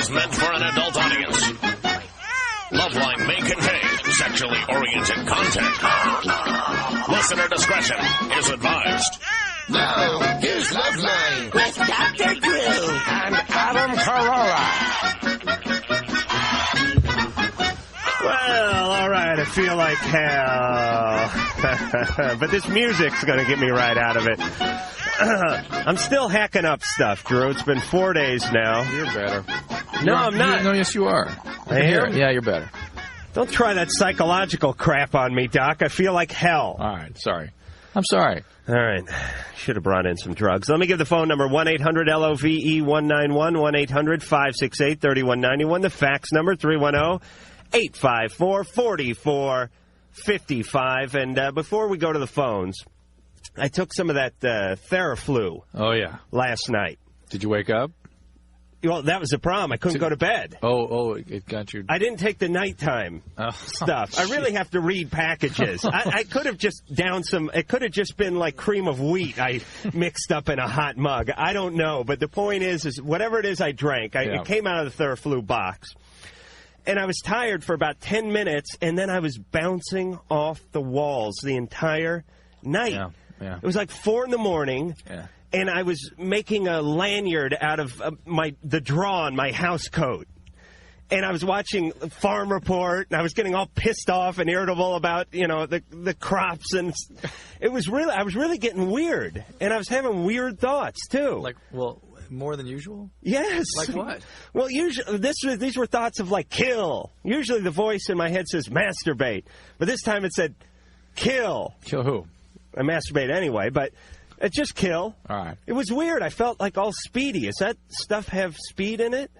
is meant for an adult audience. Loveline may contain sexually oriented content. Listener discretion is advised. Now, here's Loveline with Dr. Drew and Adam Carolla. Well, all right, I feel like hell. But this music's going to get me right out of it. I'm still hacking up stuff, Drew. It's been 4 days now. You're better. No, I'm not. No, yes, you are. I am? Yeah, you're better. Don't try that psychological crap on me, Doc. I feel like hell. All right, sorry. I'm sorry. All right. Should have brought in some drugs. Let me give the phone number, 1-800-LOVE-191, 1-800-568-3191. The fax number, 310-854-4455. And before we go to the phones, I took some of that Theraflu last night. Did you wake up? Well, that was the problem. I couldn't go to bed. Oh, it got you. I didn't take the nighttime stuff. I really have to read packages. I could have just downed some. It could have just been like cream of wheat I mixed up in a hot mug. I don't know. But the point is whatever it is I drank, it came out of the Theraflu box. And I was tired for about 10 minutes, and then I was bouncing off the walls the entire night. Yeah. It was like 4 in the morning. Yeah. And I was making a lanyard out of the draw on my house coat. And I was watching Farm Report, and I was getting all pissed off and irritable about, the crops. And I was really getting weird. And I was having weird thoughts, too. More than usual? Yes. Like what? Well, usually these were thoughts of, kill. Usually the voice in my head says masturbate. But this time it said kill. Kill who? I masturbate anyway, but... It's just kill. All right. It was weird. I felt like all speedy. Does that stuff have speed in it?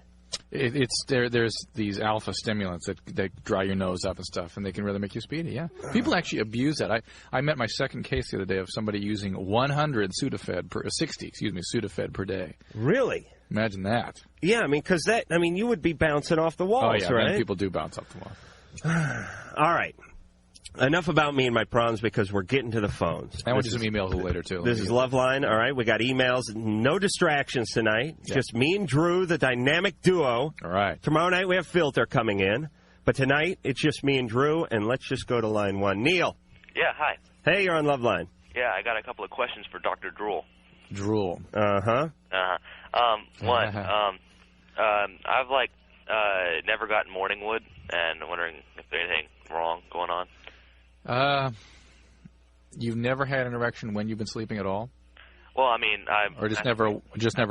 There's these alpha stimulants that dry your nose up and stuff, and they can really make you speedy, yeah. People actually abuse that. I met my second case the other day of somebody using 100 Sudafed Sudafed per day. Really? Imagine that. Yeah, because you would be bouncing off the walls, right? Many people do bounce off the walls. All right. Enough about me and my problems because we're getting to the phones. And we'll do some emails a little later, too. This is Loveline. All right, we got emails. No distractions tonight. Yeah. Just me and Drew, the dynamic duo. All right. Tomorrow night we have Filter coming in. But tonight it's just me and Drew, and let's just go to line one. Neil. Yeah, hi. Hey, you're on Loveline. Yeah, I got a couple of questions for Dr. Drew. Drool. Uh-huh. One, I've, never gotten morning wood, and wondering if there's anything wrong going on. You've never had an erection when you've been sleeping at all? Well, or just never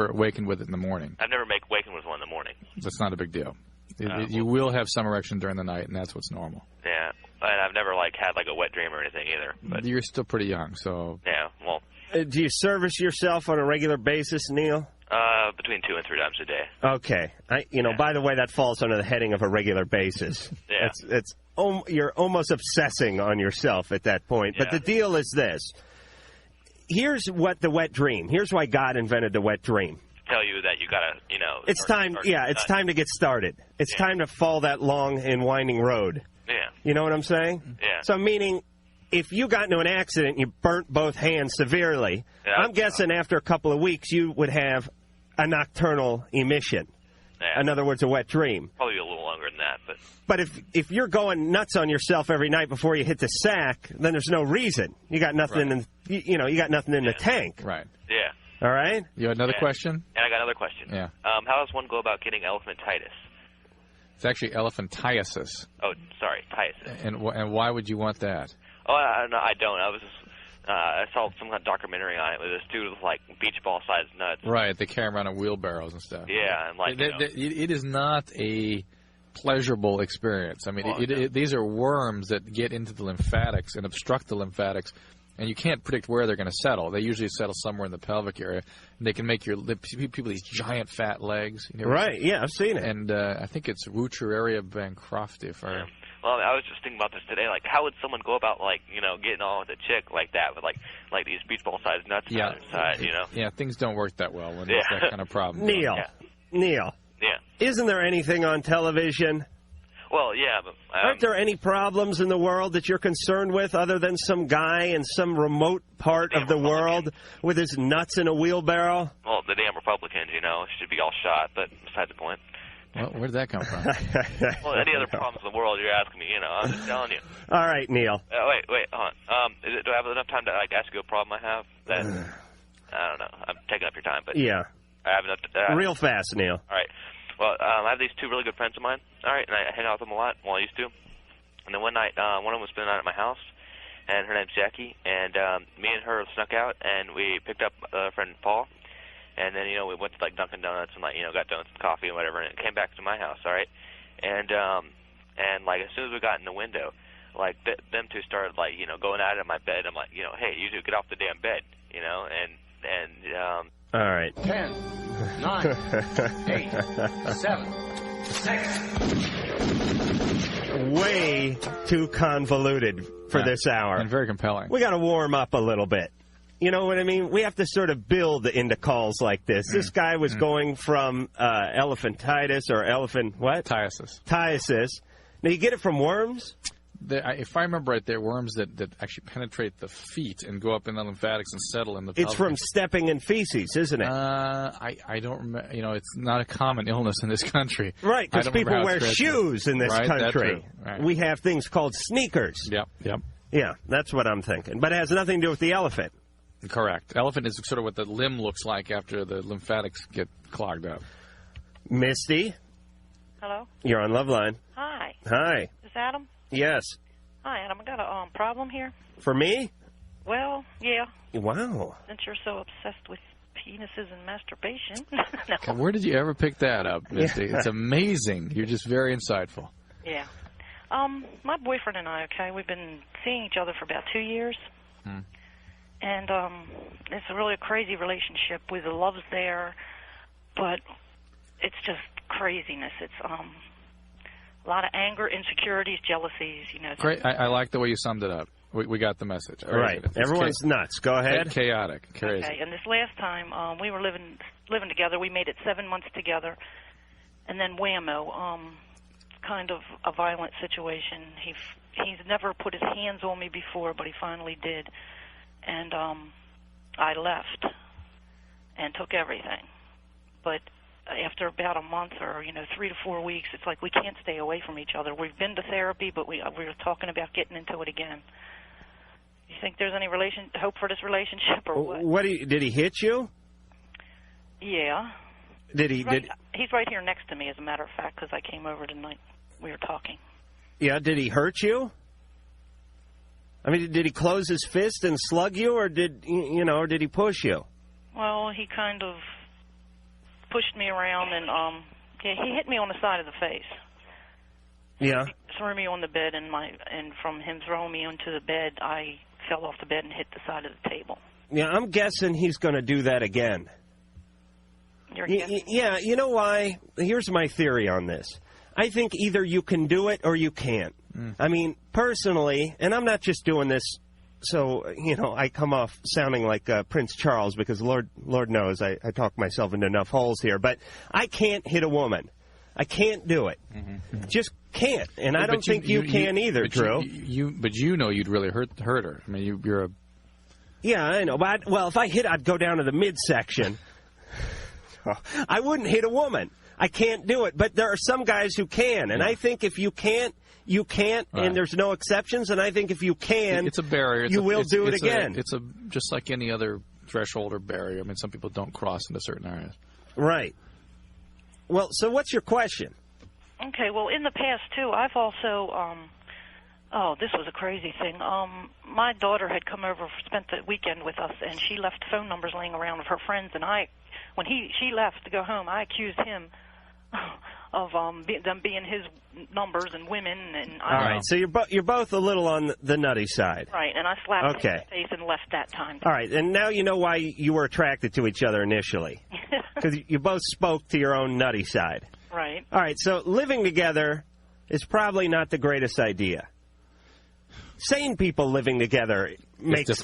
awakened with it in the morning. I've never awakened with one in the morning. That's not a big deal. You will have some erection during the night, and that's what's normal. Yeah, and I've never had a wet dream or anything either. But you're still pretty young, so. Yeah, well. Do you service yourself on a regular basis, Neil? Between 2 and 3 times a day. Okay. By the way, that falls under the heading of a regular basis. Yeah. You're almost obsessing on yourself at that point. But the deal is this. Here's what the wet dream. Here's why God invented the wet dream. Tell you that you gotta, It's time. Yeah, it's time to get started. It's time to fall that long and winding road. Yeah. You know what I'm saying? Yeah. So meaning, if you got into an accident and you burnt both hands severely, I'm guessing after a couple of weeks you would have a nocturnal emission. Yeah. In other words, a wet dream. Probably a little longer than that, but. But if you're going nuts on yourself every night before you hit the sack, then there's no reason. You got nothing in you got nothing in the tank. Right. Yeah. All right? You had another question? And I got another question. Yeah. How does one go about getting elephantitis? It's actually elephantiasis. Oh, sorry, tiasis. And why would you want that? Oh, I don't. I was just I saw some kind of documentary on it with this dude with beach ball sized nuts. Right, they carry around on wheelbarrows and stuff. Yeah, and it is not a pleasurable experience. These are worms that get into the lymphatics and obstruct the lymphatics, and you can't predict where they're going to settle. They usually settle somewhere in the pelvic area, and they can make people these giant fat legs. Right, yeah, I've seen it. And I think it's Wuchereria bancrofti. Well, I was just thinking about this today. How would someone go about, getting on with a chick like that with, these beach ball sized nuts on their side, Yeah, things don't work that well when there's that kind of problem. Neil. Yeah. Isn't there anything on television? Well, yeah, but... Aren't there any problems in the world that you're concerned with other than some guy in some remote part of the world with his nuts in a wheelbarrow? Well, the damn Republicans, should be all shot, but besides the point. Well, where did that come from? Well, any other problems in the world, you're asking me, I'm just telling you. All right, Neil. Wait, hold on. Do I have enough time to ask you a problem I have? That I don't know. I'm taking up your time, but yeah, I have enough. Real fast, Neil. All right. Well, I have these two really good friends of mine. All right, and I hang out with them a lot. Well, I used to. And then one night, one of them was spending the night at my house, and her name's Jackie. And me and her snuck out, and we picked up a friend Paul. And then, we went to, like, Dunkin' Donuts and, like, got donuts and coffee and whatever, and came back to my house, all right? And like, as soon as we got in the window, like, them two started, like, going at it in my bed. I'm like, hey, you two get off the damn bed, All right. 10, 9, 8, 7, 6. Way too convoluted for this hour. And very compelling. We got to warm up a little bit. You know what I mean? We have to sort of build into calls like this. This guy was going from elephantitis or Ptiasis. Now, you get it from worms? If I remember right, there are worms that actually penetrate the feet and go up in the lymphatics and settle in the pelvis. It's from stepping in feces, isn't it? I don't remember. It's not a common illness in this country. Right, because people wear shoes in this country. Right. We have things called sneakers. Yep. Yeah, that's what I'm thinking. But it has nothing to do with the elephant. Correct. Elephant is sort of what the limb looks like after the lymphatics get clogged up. Misty? Hello? You're on Loveline. Hi. Hi. Is this Adam? Yes. Hi, Adam. I got a problem here. For me? Well, yeah. Wow. Since you're so obsessed with penises and masturbation. No. Where did you ever pick that up, Misty? Yeah. It's amazing. You're just very insightful. Yeah. My boyfriend and I, we've been seeing each other for about 2 years. And it's really a crazy relationship. The love's there, but it's just craziness. It's a lot of anger, insecurities, jealousies. Great. I like the way you summed it up. We got the message. Right. Everyone's nuts. Go ahead. Chaotic. Crazy. Okay. And this last time we were living together. We made it 7 months together, and then whammo, kind of a violent situation. He's never put his hands on me before, but he finally did. And I left and took everything. But after about a month or 3 to 4 weeks, it's like we can't stay away from each other. We've been to therapy, but we were talking about getting into it again. You think there's any hope for this relationship or what? Did he hit you? Yeah. He's right here next to me, as a matter of fact, because I came over tonight. We were talking. Yeah. Did he hurt you? I mean, did he close his fist and slug you, or did he push you? Well, he kind of pushed me around, and he hit me on the side of the face. Yeah. He threw me on the bed, and from him throwing me onto the bed, I fell off the bed and hit the side of the table. Yeah, I'm guessing he's going to do that again. You're guessing? Yeah, you know why? Here's my theory on this. I think either you can do it or you can't. I mean, personally, and I'm not just doing this so, I come off sounding like Prince Charles because Lord knows I talk myself into enough holes here, but I can't hit a woman. I can't do it. Just can't. And I don't think you can either, Drew. But you'd really hurt her. I mean, you're a... Yeah, I know. But if I hit, I'd go down to the midsection. I wouldn't hit a woman. I can't do it. But there are some guys who can. And I think if you can't, you can't, right. And there's no exceptions. And I think if you can, it's a barrier. You will do it again. It's just like any other threshold or barrier. I mean, some people don't cross into certain areas. Right. Well, so what's your question? Okay, well, in the past, too, I've also, this was a crazy thing. My daughter had come over, spent the weekend with us, and she left phone numbers laying around of her friends, and when she left to go home, I accused him of them being his numbers and women. And all right, so you're both a little on the nutty side. Right, and I slapped him in the face and left that time. All right, and now you know why you were attracted to each other initially. Because you both spoke to your own nutty side. Right. All right, so living together is probably not the greatest idea. Sane people living together makes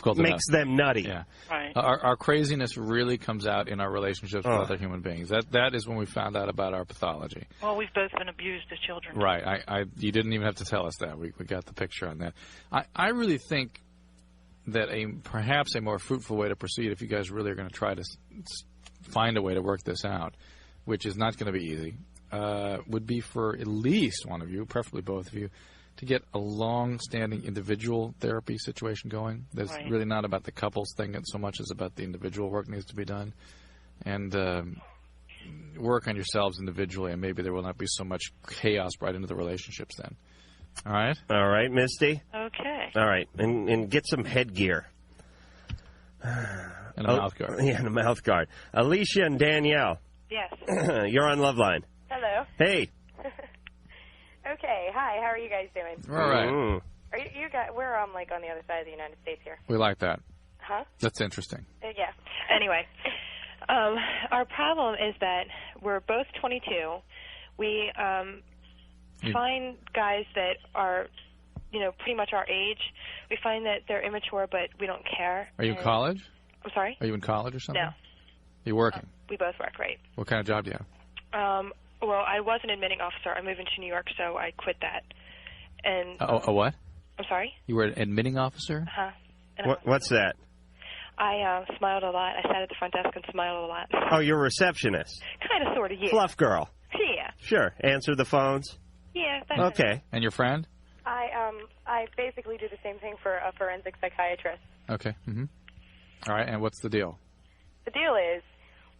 them nutty. Yeah. Right. Our craziness really comes out in our relationships with other human beings. That is when we found out about our pathology. Well, we've both been abused as children. Right. You didn't even have to tell us that. We got the picture on that. I really think that perhaps a more fruitful way to proceed, if you guys really are going to try to find a way to work this out, which is not going to be easy, would be for at least one of you, preferably both of you, to get a long-standing individual therapy situation going. That's really not about the couples thing so much as about the individual work needs to be done. And work on yourselves individually, and maybe there will not be so much chaos brought into the relationships then. All right? All right, Misty? Okay. All right, and get some headgear. And a mouth guard. Yeah, and a mouth guard. Alicia and Danielle. Yes. You're on Loveline. Hello. Hey. Okay. Hi. How are you guys doing? All right. Are you guys? We're like on the other side of the United States here. We like that. Huh? That's interesting. Yeah. Anyway, our problem is that we're both 22. We find guys that are, pretty much our age. We find that they're immature, but we don't care. Are you in college? I'm sorry? Are you in college or something? No. You're working? We both work, right. What kind of job do you have? Well, I was an admitting officer. I moved into New York, so I quit that. And A what? I'm sorry? You were an admitting officer? Uh-huh. What's that? I smiled a lot. I sat at the front desk and smiled a lot. Oh, you're a receptionist. Kind of, sort of, yeah. Fluff girl. Yeah. Sure. Answer the phones. Yeah. That's Okay. And your friend? I basically do the same thing for a forensic psychiatrist. Okay. Mm-hmm. All right. And what's the deal? The deal is,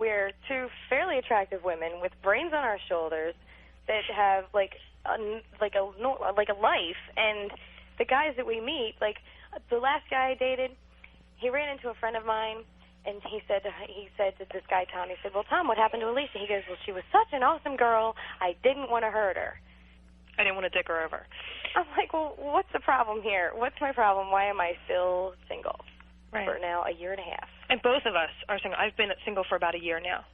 we're two fairly attractive women with brains on our shoulders that have like a life, and the guys that we meet, like the last guy I dated, he ran into a friend of mine, and he said to this guy Tom, he said, "Well, Tom, what happened to Alicia?" He goes, "Well, she was such an awesome girl, I didn't want to hurt her. I didn't want to dick her over." I'm like, well, what's the problem here? What's my problem? Why am I still single for now a year and a half? And both of us are single. I've been single for about a year now.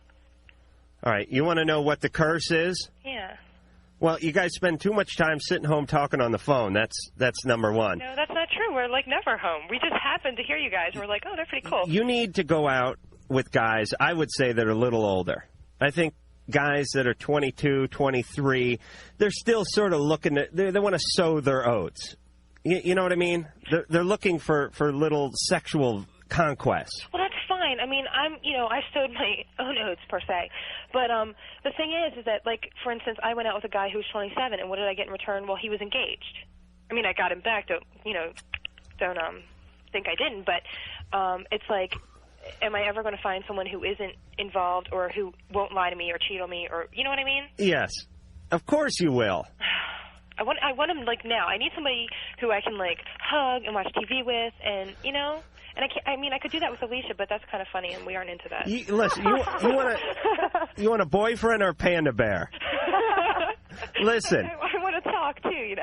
All right. You want to know what the curse is? Yeah. Well, you guys spend too much time sitting home talking on the phone. That's number one. No, that's not true. We're like never home. We just happened to hear you guys. We're like, oh, they're pretty cool. You need to go out with guys, I would say, that are a little older. I think guys that are 22, 23, they're still sort of looking at, they want to sow their oats. You know what I mean? They're looking for little sexual conquests. Well, that's fine. I mean, I sowed my own oats, per se. But the thing is that, like, for instance, I went out with a guy who was 27, and what did I get in return? Well, he was engaged. I mean, I got him back. Don't think I didn't. But it's like, am I ever going to find someone who isn't involved or who won't lie to me or cheat on me, or, you know what I mean? Yes. Of course you will. I want him, like, now. I need somebody who I can, like, hug and watch TV with, and, And I could do that with Alicia, but that's kind of funny, and we aren't into that. Listen, you want a boyfriend or a panda bear? Listen. I want to talk too,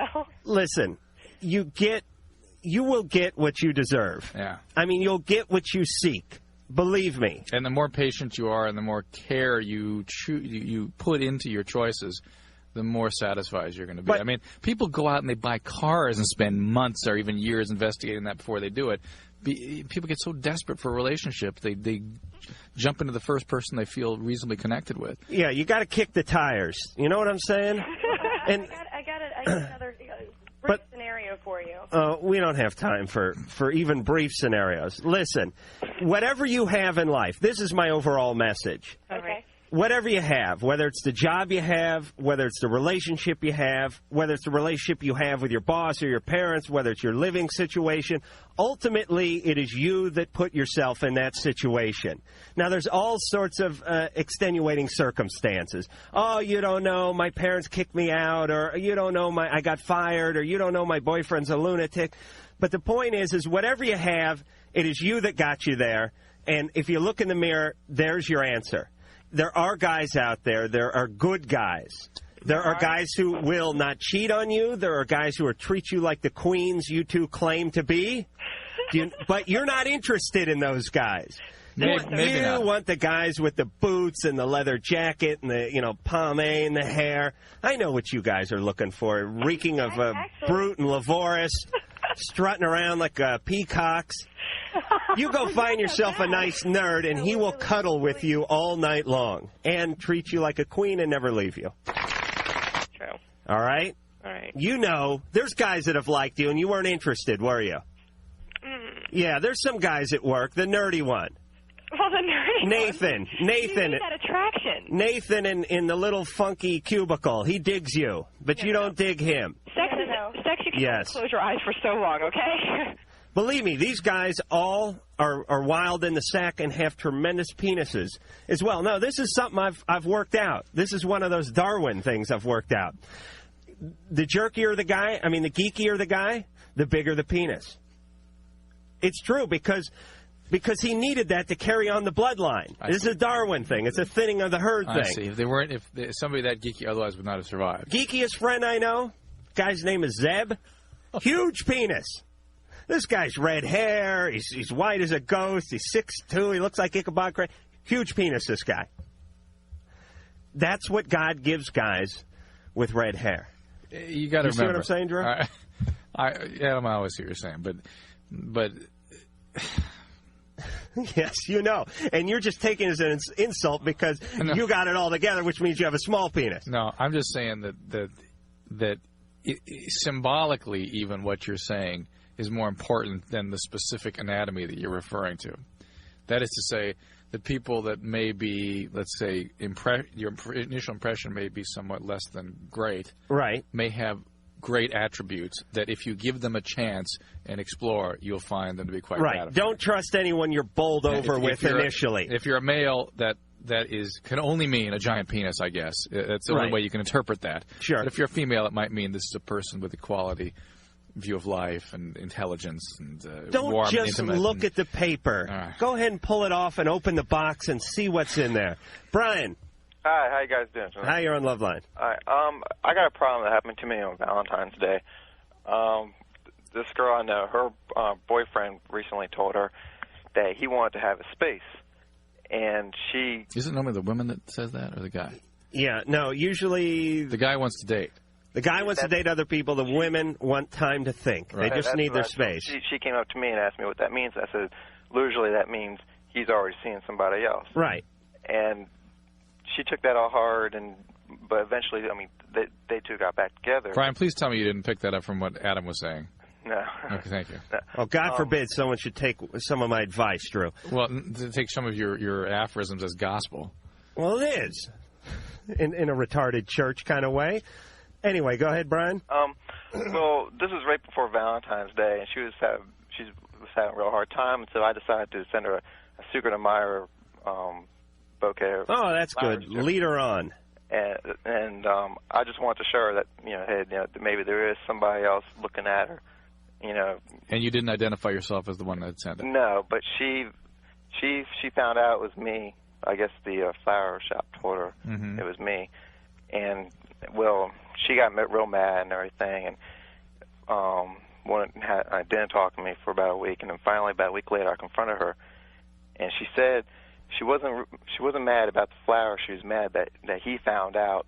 Listen, you will get what you deserve. Yeah. I mean, you'll get what you seek. Believe me. And the more patient you are, and the more care you put into your choices, the more satisfied you're going to be. I mean, people go out and they buy cars and spend months or even years investigating that before they do it. People get so desperate for a relationship, they jump into the first person they feel reasonably connected with. Yeah, you got to kick the tires. You know what I'm saying? And I got another brief scenario for you. We don't have time for even brief scenarios. Listen, whatever you have in life, this is my overall message. Okay. Whatever you have, whether it's the job you have, whether it's the relationship you have, whether it's the relationship you have with your boss or your parents, whether it's your living situation, ultimately it is you that put yourself in that situation. Now, there's all sorts of extenuating circumstances. Oh, you don't know, my parents kicked me out, or you don't know, I got fired, or you don't know, my boyfriend's a lunatic. But the point is whatever you have, it is you that got you there. And if you look in the mirror, there's your answer. There are guys out there. There are good guys. There are guys who will not cheat on you. There are guys who will treat you like the queens you two claim to be. But you're not interested in those guys. Maybe you not. want the guys with the boots and the leather jacket and the pomade and the hair. I know what you guys are looking for. Reeking of brute and laborious, strutting around like peacocks. You go find yourself a nice nerd, and he will cuddle with you all night long and treat you like a queen and never leave you. True. All right? All right. You know, there's guys that have liked you, and you weren't interested, were you? Yeah, there's some guys at work, the nerdy one. Well, the nerdy Nathan. You got to attraction. Nathan in the little funky cubicle, he digs you, but you don't dig him. Sex you can only close your eyes for so long, okay? Believe me, these guys all are wild in the sack and have tremendous penises as well. No, this is something I've worked out. This is one of those Darwin things I've worked out. The jerkier the guy, the geekier the guy, the bigger the penis. It's true because he needed that to carry on the bloodline. This is a Darwin thing. It's a thinning of the herd thing. I see. If somebody that geeky otherwise would not have survived. Geekiest friend I know, guy's name is Zeb. Huge penis. This guy's red hair. He's white as a ghost. He's 6'2". He looks like Ichabod Crane. Huge penis, this guy. That's what God gives guys with red hair. You got to remember. You see what I'm saying, Drew? I always see what you're saying, but yes, you know. And you're just taking it as an insult because you got it all together, which means you have a small penis. No, I'm just saying that symbolically, even what you're saying is more important than the specific anatomy that you're referring to. That is to say, the people that may be, let's say, your initial impression may be somewhat less than great, right? May have great attributes that if you give them a chance and explore, you'll find them to be quite gratifying. Don't trust anyone you're bowled over with initially. If you're a male, that can only mean a giant penis, I guess. That's the only way you can interpret that. Sure. But if you're a female, it might mean this is a person with equality view of life and intelligence and don't warm, just intimate look at the paper. Go ahead and pull it off and open the box and see what's in there. Brian. Hi, how you guys doing? Hi, you're on Loveline. Hi, I got a problem that happened to me on Valentine's Day. This girl I know, her boyfriend recently told her that he wanted to have a space, and she... Is it normally the woman that says that or the guy? Yeah, no, usually... The guy wants to date. The guy wants to date other people. The women want time to think. Right. They just need their space. She came up to me and asked me what that means. I said, usually that means he's already seeing somebody else. Right. And she took that all hard, but eventually, they two got back together. Brian, please tell me you didn't pick that up from what Adam was saying. No. Okay, thank you. No. Well, God forbid someone should take some of my advice, Drew. Well, to take some of your aphorisms as gospel. Well, it is. In a retarded church kind of way. Anyway, go ahead, Brian. Well, this was right before Valentine's Day, and she was having a real hard time, so I decided to send her a secret admirer bouquet. Oh, that's good. Lead her on. And I just wanted to show her that hey, maybe there is somebody else looking at her, And you didn't identify yourself as the one that sent it. No, but she found out it was me. I guess the flower shop told her it was me, and she got real mad and everything, and didn't talk to me for about a week, and then finally about a week later I confronted her, and she said she wasn't mad about the flower. She was mad that he found out,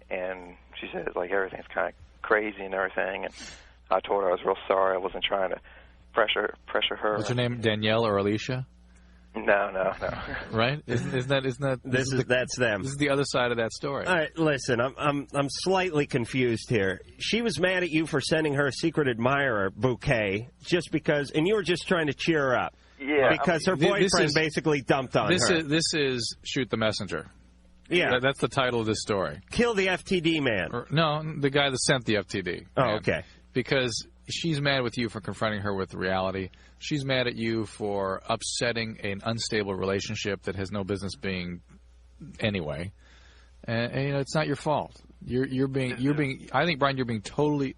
and she said everything's kind of crazy and everything, and I told her I was real sorry. I wasn't trying to pressure her. What's her name? Danielle or Alicia? No. Right? Isn't that? That's them. This is the other side of that story. All right, listen. I'm slightly confused here. She was mad at you for sending her a secret admirer bouquet just because, and you were just trying to cheer her up. Yeah. Because her boyfriend basically dumped on her. This is Shoot the Messenger. Yeah. That's the title of this story. Kill the FTD man. No, the guy that sent the FTD. Oh, okay. Because she's mad with you for confronting her with reality. She's mad at you for upsetting an unstable relationship that has no business being anyway. And it's not your fault. You're being. I think, Brian, you're being totally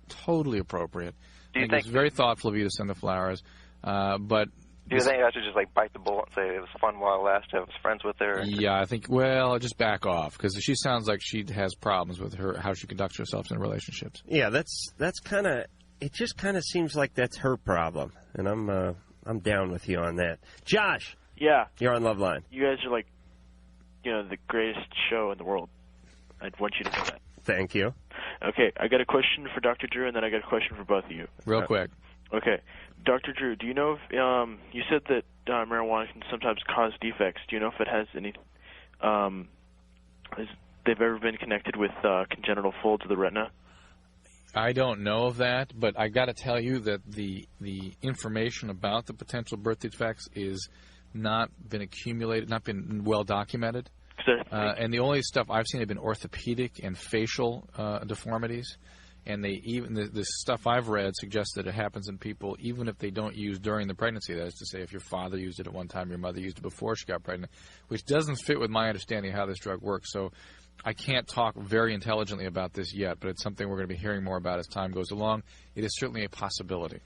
appropriate. Do you think it's very thoughtful of you to send the flowers, but. Do you think I should just bite the bullet and say it was fun while it lasted? I was friends with her. Yeah, I think. Well, just back off because she sounds like she has problems with how she conducts herself in relationships. Yeah, that's kind of. It just kind of seems like that's her problem, and I'm down with you on that. Josh. Yeah. You're on Loveline. You guys are the greatest show in the world. I want you to know that. Thank you. Okay, I got a question for Dr. Drew, and then I got a question for both of you. Real quick. Okay. Dr. Drew, do you know if, you said that marijuana can sometimes cause defects. Do you know if it has any, they've ever been connected with congenital folds of the retina? I don't know of that, but I got to tell you that the information about the potential birth defects is not been accumulated, not been well documented. And the only stuff I've seen have been orthopedic and facial deformities. And the stuff I've read suggests that it happens in people even if they don't use during the pregnancy. That is to say, if your father used it at one time, your mother used it before she got pregnant, which doesn't fit with my understanding of how this drug works. So I can't talk very intelligently about this yet, but it's something we're going to be hearing more about as time goes along. It is certainly a possibility.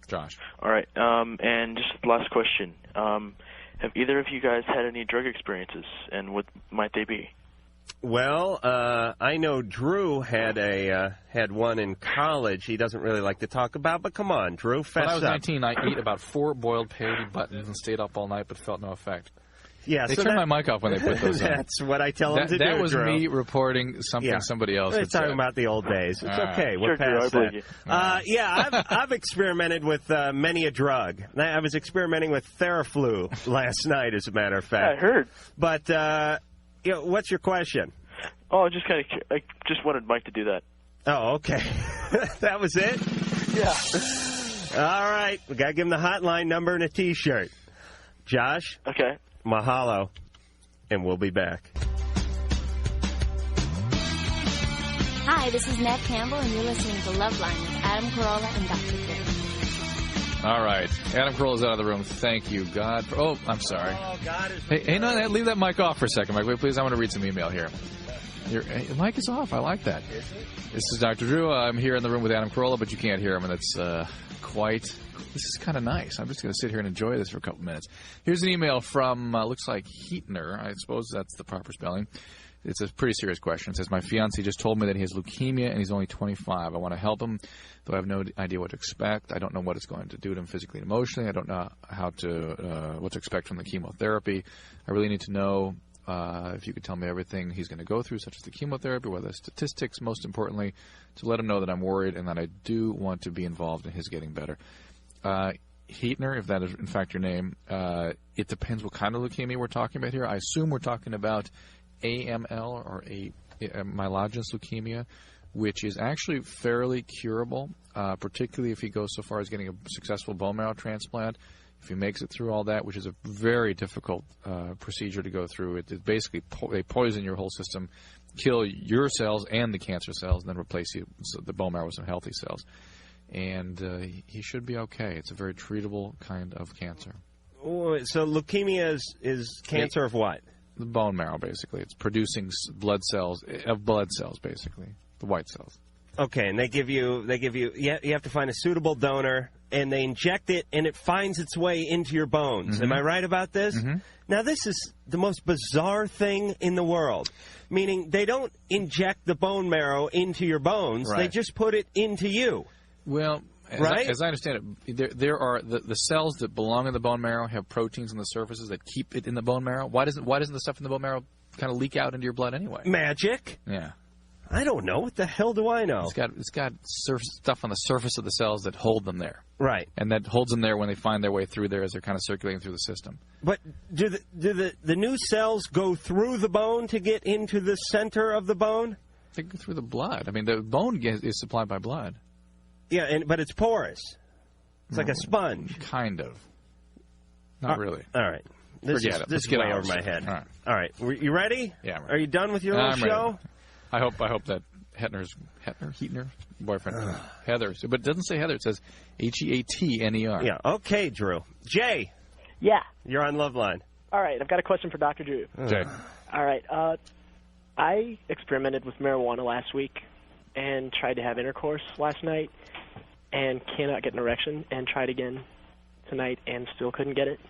Josh. All right. And just the last question. Have either of you guys had any drug experiences, and what might they be? Well, I know Drew had one in college. He doesn't really like to talk about, but come on, Drew, fess up. When I was 19, I ate about 4 boiled peyote buttons and stayed up all night, but felt no effect. Yeah, they turned my mic off when they put those on. That's what I tell them to do, That was Drew. me reporting something somebody else had said. Talking about the old days. It's okay. We're Drew, past that. Yeah, I've experimented with many a drug. I was experimenting with Theraflu last night, as a matter of fact. I heard. But what's your question? Oh, I just wanted Mike to do that. Oh, okay. That was it? Yeah. All right. We got to give him the hotline number and a T-shirt. Josh? Okay. Mahalo. And we'll be back. Hi, this is Ned Campbell, and you're listening to Loveline with Adam Carolla and Dr. Drew. All right. Adam Carolla's out of the room. Thank you, God. Oh, I'm sorry. Oh, God is... Hey, no, leave that mic off for a second, Mike. Wait, please, I want to read some email here. Your mic is off. I like that. This is Dr. Drew. I'm here in the room with Adam Carolla, but you can't hear him, and it's this is kind of nice. I'm just going to sit here and enjoy this for a couple minutes. Here's an email from, looks like Heatner. I suppose that's the proper spelling. It's a pretty serious question. It says, my fiancé just told me that he has leukemia and he's only 25. I want to help him, though I have no idea what to expect. I don't know what it's going to do to him physically and emotionally. I don't know what to expect from the chemotherapy. I really need to know if you could tell me everything he's going to go through, such as the chemotherapy, what are the statistics, most importantly, to let him know that I'm worried and that I do want to be involved in his getting better. Heatner, if that is in fact your name, it depends what kind of leukemia we're talking about here. I assume we're talking about AML or a myelogenous leukemia, which is actually fairly curable, particularly if he goes so far as getting a successful bone marrow transplant. If he makes it through all that, which is a very difficult procedure to go through, it basically they poison your whole system, kill your cells and the cancer cells, and then replace the bone marrow with some healthy cells. And he should be okay. It's a very treatable kind of cancer. So leukemia is cancer of what? The bone marrow, basically. It's producing blood cells, basically, the white cells. Okay, and they give you you have to find a suitable donor, and they inject it, and it finds its way into your bones. Mm-hmm. Am I right about this? Mm-hmm. Now, this is the most bizarre thing in the world, meaning they don't inject the bone marrow into your bones. Right. They just put it into you. Well, as I understand it, there are the cells that belong in the bone marrow have proteins on the surfaces that keep it in the bone marrow. Why doesn't the stuff in the bone marrow kind of leak out into your blood anyway? Magic? Yeah. I don't know. What the hell do I know? It's got stuff on the surface of the cells that hold them there. Right. And that holds them there when they find their way through there as they're kind of circulating through the system. But do the new cells go through the bone to get into the center of the bone? They go through the blood. I mean, the bone is supplied by blood. Yeah, but it's porous. It's like a sponge. Kind of. Not really. All right. This is way over my head. All right. You ready? Yeah. Are you done with your little show? Ready. I hope that Heatner boyfriend, Heather. But it doesn't say Heather. It says Heatner. Yeah. Okay, Drew. Jay. Yeah. You're on Loveline. All right. I've got a question for Dr. Drew. Jay. All right. I experimented with marijuana last week and tried to have intercourse last night and cannot get an erection, and tried again tonight and still couldn't get it.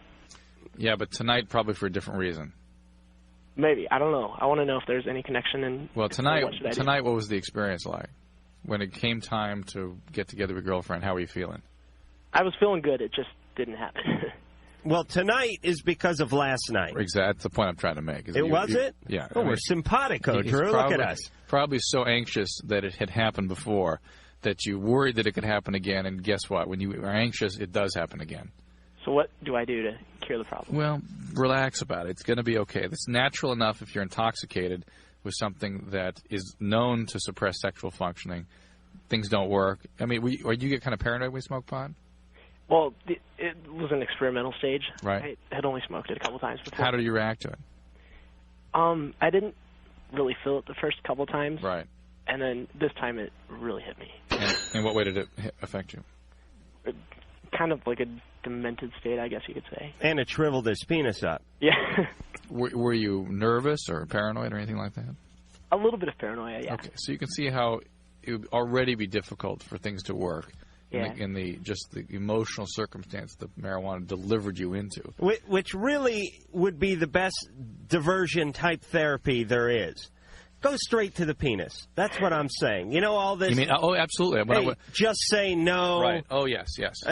Yeah, but tonight probably for a different reason. Maybe. I don't know. I want to know if there's any connection. Well, tonight, what was the experience like? When it came time to get together with your girlfriend, how were you feeling? I was feeling good. It just didn't happen. Well, tonight is because of last night. Exactly. That's the point I'm trying to make. Was it? Yeah. Oh, we're simpatico, Drew. Look at us. Probably so anxious that it had happened before that you worried that it could happen again, and guess what? When you are anxious, it does happen again. So what do I do to cure the problem? Well, relax about it. It's going to be okay. It's natural enough if you're intoxicated with something that is known to suppress sexual functioning. Things don't work. I mean, you get kind of paranoid when you smoke pot? Well, it was an experimental stage. Right. I had only smoked it a couple times before. How did you react to it? I didn't really feel it the first couple times. Right. And then this time it really hit me. And in what way did it affect you? Kind of like a demented state, I guess you could say. And it shriveled his penis up. Yeah. Were you nervous or paranoid or anything like that? A little bit of paranoia, yeah. Okay, so you can see how it would already be difficult for things to work in the emotional circumstance that marijuana delivered you into. Which really would be the best diversion type therapy there is. Go straight to the penis. That's what I'm saying. You know all this. You mean? Oh, absolutely. Hey, just say no. Right. Oh, yes.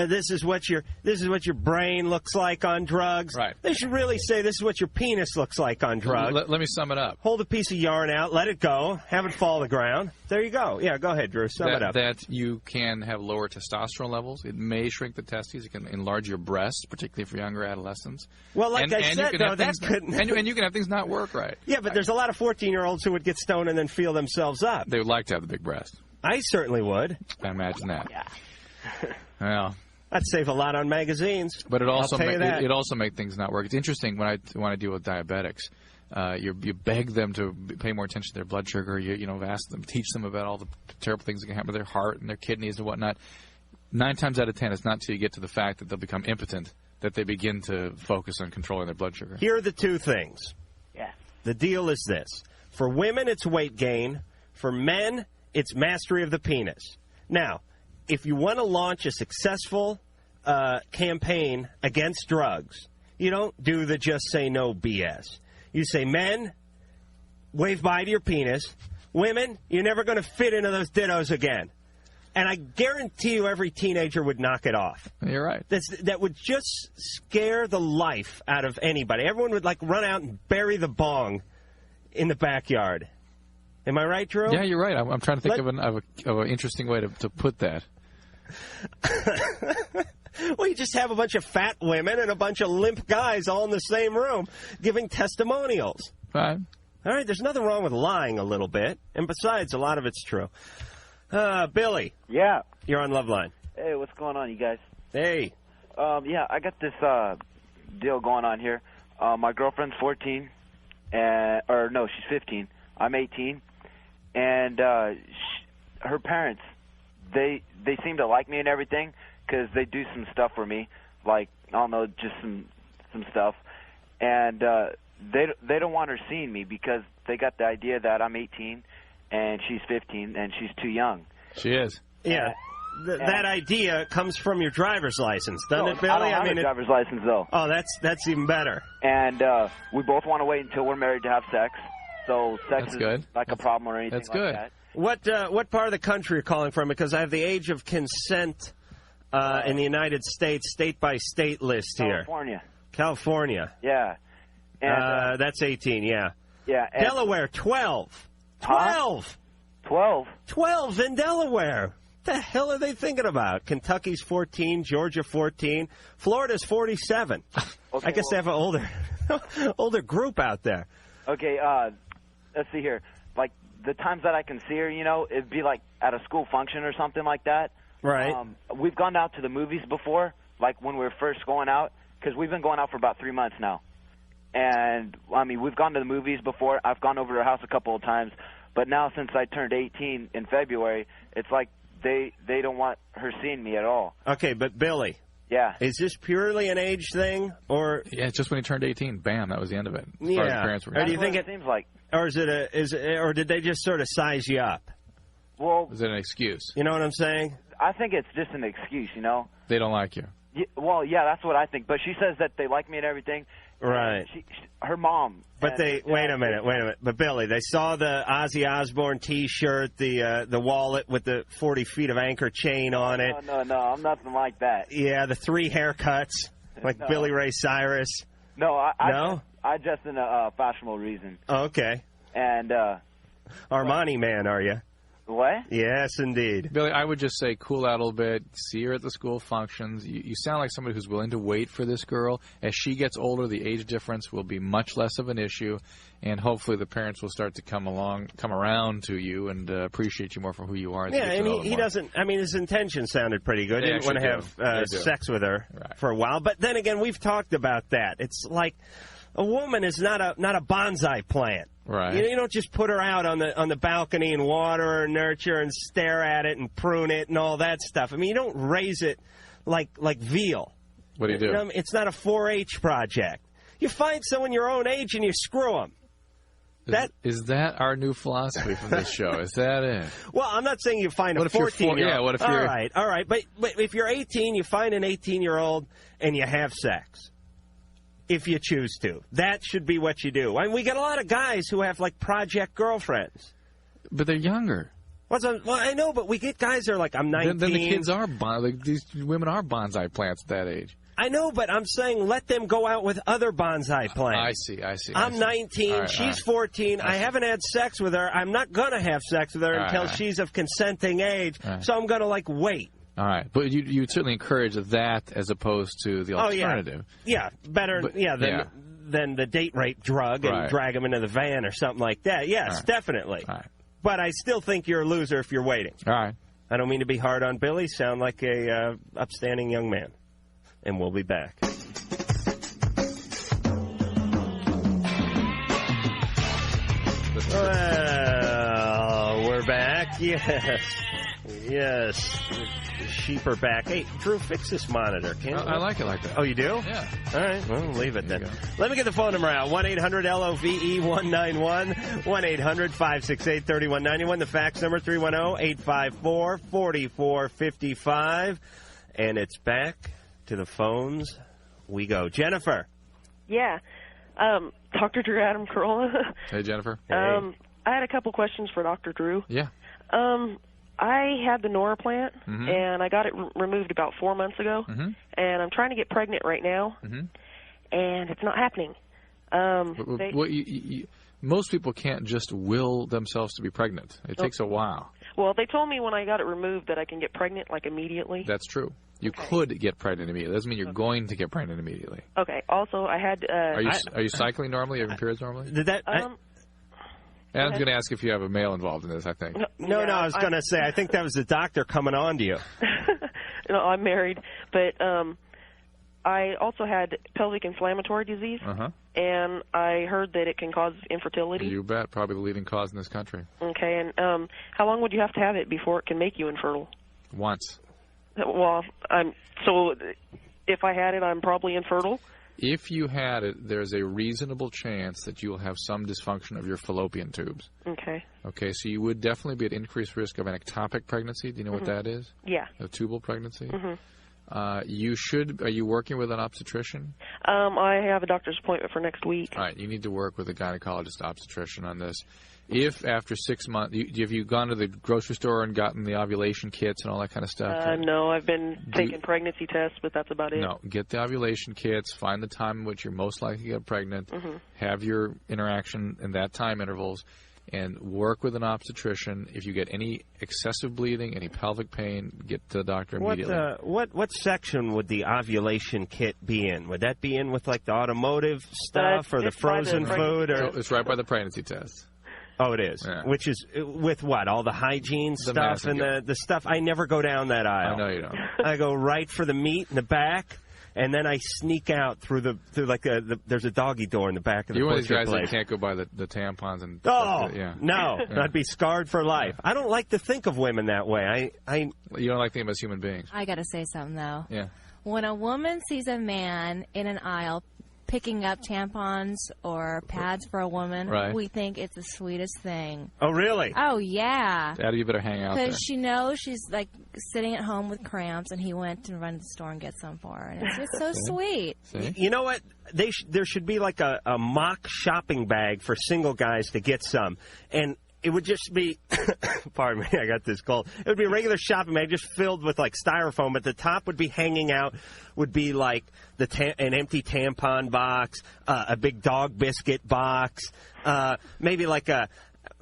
This is what your brain looks like on drugs. Right. They should really say this is what your penis looks like on drugs. Let me sum it up. Hold a piece of yarn out, let it go, have it fall to the ground. There you go. Yeah, go ahead, Drew. Sum it up. That you can have lower testosterone levels. It may shrink the testes. It can enlarge your breasts, particularly for younger adolescents. Well, I said, though, that couldn't. And you can have things not work right. Yeah, but there's a lot of 14-year-olds who would get stoned and then feel themselves up. They would like to have the big breast. I certainly would. I imagine that. Yeah. Well, I'd save a lot on magazines. But it also it also make things not work. It's interesting when I deal with diabetics. You beg them to pay more attention to their blood sugar. You ask them, teach them about all the terrible things that can happen to their heart and their kidneys and whatnot. 9 times out of 10, it's not until you get to the fact that they'll become impotent that they begin to focus on controlling their blood sugar. Here are the two things. Yeah. The deal is this. For women, it's weight gain. For men, it's mastery of the penis. Now, if you want to launch a successful campaign against drugs, you don't do the just say no BS. You say, men, wave bye to your penis. Women, you're never going to fit into those dittos again. And I guarantee you every teenager would knock it off. You're right. That would just scare the life out of anybody. Everyone would, run out and bury the bong in the backyard. Am I right, Drew? Yeah, you're right. I'm trying to think of an interesting way to put that. Well, you just have a bunch of fat women and a bunch of limp guys all in the same room giving testimonials. Right. All right, there's nothing wrong with lying a little bit. And besides, a lot of it's true. Billy. Yeah. You're on Loveline. Hey, what's going on, you guys? Hey. Yeah, I got this deal going on here. My girlfriend's 14. She's 15. I'm 18, and her parents, they seem to like me and everything because they do some stuff for me, like I don't know, just some stuff, and they don't want her seeing me because they got the idea that I'm 18 and she's 15 and she's too young. She is. Yeah. That idea comes from your driver's license, doesn't it, Billy? I don't have a driver's license, though. Oh, that's even better. And we both want to wait until we're married to have sex. So sex that's is good. Like a problem or anything that's good. like that. What part of the country are you calling from? Because I have the age of consent in the United States, state-by-state list here. California. Yeah. And, that's 18, yeah. Yeah. And Delaware, 12. 12? 12? 12 in Delaware. What the hell are they thinking about? Kentucky's 14, Georgia 14, Florida's 47. Okay, I guess they have an older group out there. Okay, let's see here. Like, the times that I can see her, it'd be like at a school function or something like that. Right. We've gone out to the movies before, like when we were first going out, because we've been going out for about 3 months now. And, we've gone to the movies before. I've gone over to her house a couple of times. But now, since I turned 18 in February, it's like they don't want her seeing me at all. Okay, but Billy. Yeah. Is this purely an age thing, or? Yeah, it's just when he turned 18, bam, that was the end of it. As yeah. far as the parents were. Or do you think it seems like? Or or did they just sort of size you up? Well, is it an excuse? You know what I'm saying? I think it's just an excuse. They don't like you. Yeah, well, yeah, that's what I think. But she says that they like me and everything. Right. Her mom. But wait a minute. But Billy, they saw the Ozzy Osbourne T-shirt, the wallet with the 40 feet of anchor chain on it. No, I'm nothing like that. Yeah, the 3 haircuts, like Billy Ray Cyrus. No, I just in a fashionable reason. Oh, okay. And Armani man, are you? What? Yes, indeed. Billy, I would just say cool out a little bit. See her at the school functions. You sound like somebody who's willing to wait for this girl. As she gets older, the age difference will be much less of an issue, and hopefully the parents will start to come around to you and appreciate you more for who you are. Yeah, and he doesn't. His intention sounded pretty good. He didn't want to have sex with her for a while. But then again, we've talked about that. It's like A woman is not a bonsai plant. Right. You don't just put her out on the balcony and water her, nurture and stare at it and prune it and all that stuff. I mean, you don't raise it like veal. What do you do? It's not a 4-H project. You find someone your own age and you screw them. Is that our new philosophy from this show? Is that it? Well, I'm not saying you find a 14-year-old. Yeah, what if you're... All right. But if you're 18, you find an 18-year-old and you have sex. If you choose to. That should be what you do. I mean, we get a lot of guys who have, like, project girlfriends. But they're younger. Well, I know, but we get guys that are like, I'm 19. Then the kids are... these women are bonsai plants at that age. I know, but I'm saying let them go out with other bonsai plants. I see. I'm 19. She's 14. I haven't had sex with her. I'm not going to have sex with her until she's of consenting age. So I'm going to, wait. All right. But you would certainly encourage that as opposed to the alternative. Yeah, better than the date rape drug and drag them into the van or something like that. Yes, definitely. All right. But I still think you're a loser if you're waiting. All right. I don't mean to be hard on Billy. Sound like a upstanding young man. And we'll be back. Well, we're back. Yes. The sheep are back. Hey, Drew, fix this monitor, can't you? I like it like that. Oh, you do? Yeah. All right. Well, leave it then. Let me get the phone number out. 1-800-LOVE-191. 1-800-568-3191. The fax number, 310-854-4455. And it's back to the phones we go. Jennifer. Yeah. Dr. Drew, Adam Carolla. Hey, Jennifer. Hey. I had a couple questions for Dr. Drew. Yeah. I had the Nora plant, and I got it removed about 4 months ago, and I'm trying to get pregnant right now, and it's not happening. Most people can't just will themselves to be pregnant. It takes a while. Well, they told me when I got it removed that I can get pregnant, immediately. That's true. You could get pregnant immediately. That doesn't mean you're going to get pregnant immediately. Okay. Also, I had... Are you cycling normally? Are you having periods normally? Adam's going to ask if you have a male involved in this, I think. No, I was going to say, I think that was the doctor coming on to you. No, I'm married. But I also had pelvic inflammatory disease, and I heard that it can cause infertility. You bet. Probably the leading cause in this country. Okay, and how long would you have to have it before it can make you infertile? Once. Well, so if I had it, I'm probably infertile? If you had it, there's a reasonable chance that you will have some dysfunction of your fallopian tubes. Okay. Okay, so you would definitely be at increased risk of an ectopic pregnancy. Do you know what that is? Yeah. A tubal pregnancy? Are you working with an obstetrician? I have a doctor's appointment for next week. All right, you need to work with a gynecologist obstetrician on this. If after 6 months, have you gone to the grocery store and gotten the ovulation kits and all that kind of stuff? No, I've been taking pregnancy tests, but that's about it. No, get the ovulation kits, find the time in which you're most likely to get pregnant, have your interaction in that time intervals, and work with an obstetrician. If you get any excessive bleeding, any pelvic pain, get to the doctor immediately. What section would the ovulation kit be in? Would that be in with the automotive stuff or the frozen food? Or it's right by the pregnancy test. Oh, it is. Yeah. Which is with what? All the hygiene stuff and the stuff. I never go down that aisle. I know you don't. I go right for the meat in the back, and then I sneak out through there's a doggy door in the back of the butcher place. You're one of these guys that can't go by the tampons and. No, I'd be scarred for life. I don't like to think of women that way. You don't like thinking about human beings. I got to say something though. Yeah. When a woman sees a man in an aisle picking up tampons or pads for a woman, we think it's the sweetest thing. Oh, really? Oh, yeah. Daddy, you better hang out there. Because she knows she's, sitting at home with cramps, and he went to run to the store and get some for her. And it's just so sweet. See? You know what? There should be, a mock shopping bag for single guys to get some. And it would just be, pardon me, I got this cold. It would be a regular shopping bag just filled with styrofoam. At the top would be hanging out, would be an empty tampon box, a big dog biscuit box, maybe a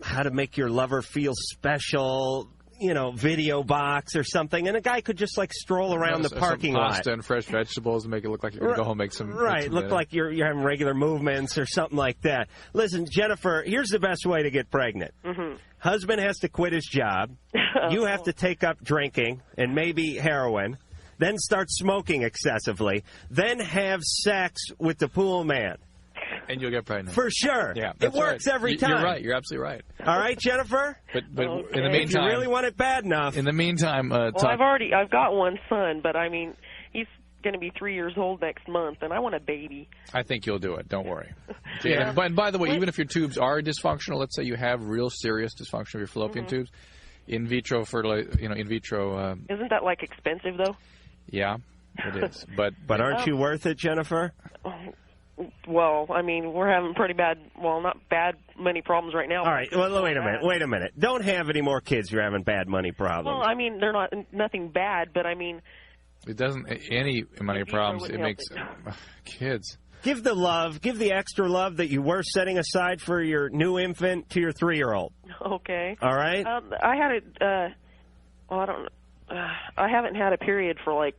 how to make your lover feel special, video box or something. And a guy could just stroll around the parking lot. Pasta and fresh vegetables and make it look like you're going to go home and make some. Right, look like you're having regular movements or something like that. Listen, Jennifer, here's the best way to get pregnant. Husband has to quit his job. You have to take up drinking and maybe heroin. Then start smoking excessively. Then have sex with the pool man. And you'll get pregnant. For sure. Yeah, it works every time. You're right. You're absolutely right. All right, Jennifer? But Okay. in the meantime... If you really want it bad enough... In the meantime... Well, I've got one son, but I mean, he's going to be 3 years old next month, and I want a baby. I think you'll do it. Don't worry. Yeah. And by the way, even if your tubes are dysfunctional, let's say you have real serious dysfunction of your fallopian tubes, in vitro Isn't that like expensive though? Yeah, it is. But aren't you worth it, Jennifer? Well, I mean, we're having pretty bad. Well, not bad money problems right now. All right. Well, wait a minute. Don't have any more kids. You're having bad money problems. Well, I mean, they're nothing bad, but I mean, it doesn't any money problems. It makes kids. Give the extra love that you were setting aside for your new infant to your 3-year-old. Okay. All right. I had I haven't had a period for like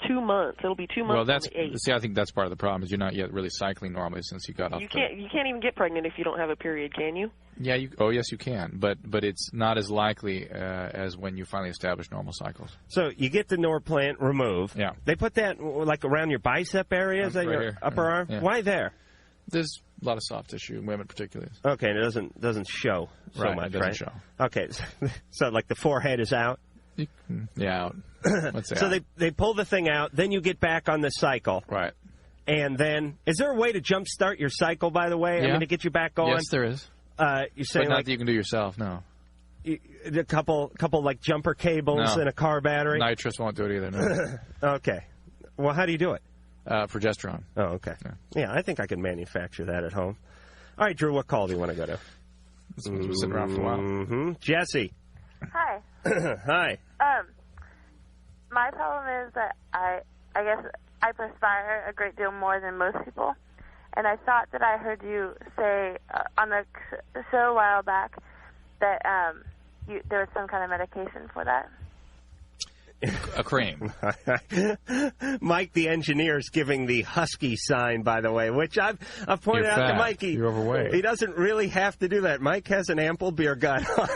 2 months. It'll be 2 months. Well, I think that's part of the problem is you're not yet really cycling normally since you got off. You can't even get pregnant if you don't have a period, can you? Yeah. Yes, you can, but it's not as likely as when you finally establish normal cycles. So you get the Norplant removed. Yeah. They put that like around your bicep area, is that right your here. upper arm? Yeah. Why there? There's a lot of soft tissue in women, particularly. Okay, and it doesn't show so right, much, it doesn't right? show. Okay, so like the forehead is out. Yeah, out. Let's say so out. they pull the thing out, then you get back on the cycle. Right. And then, is there a way to jumpstart your cycle, by the way? Yeah. I mean, to get you back going? Yes, there is. You're saying but not like that you can do yourself, no. A couple like jumper cables and a car battery? Nitrous won't do it either, no. Okay. Well, how do you do it? Progesterone. Oh, okay. Yeah, I think I can manufacture that at home. All right, Drew, what call do you want to go to? We've been sitting around for a while. Mm-hmm. Jesse. Hi. Hi. My problem is that I guess I perspire a great deal more than most people, and I thought that I heard you say on the show a while back that there was some kind of medication for that. A cream. Mike, the engineer, is giving the husky sign, by the way, which I've pointed You're out fat. to Mikey. You're overweight. He doesn't really have to do that. Mike has an ample beer gut on.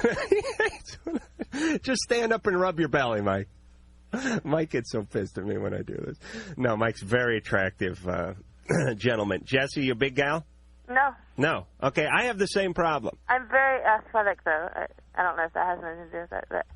Just stand up and rub your belly, Mike. Mike gets so pissed at me when I do this. No, Mike's very attractive gentleman. Jesse, you a big gal? No. No. Okay, I have the same problem. I'm very athletic, though. I don't know if that has anything to do with it, but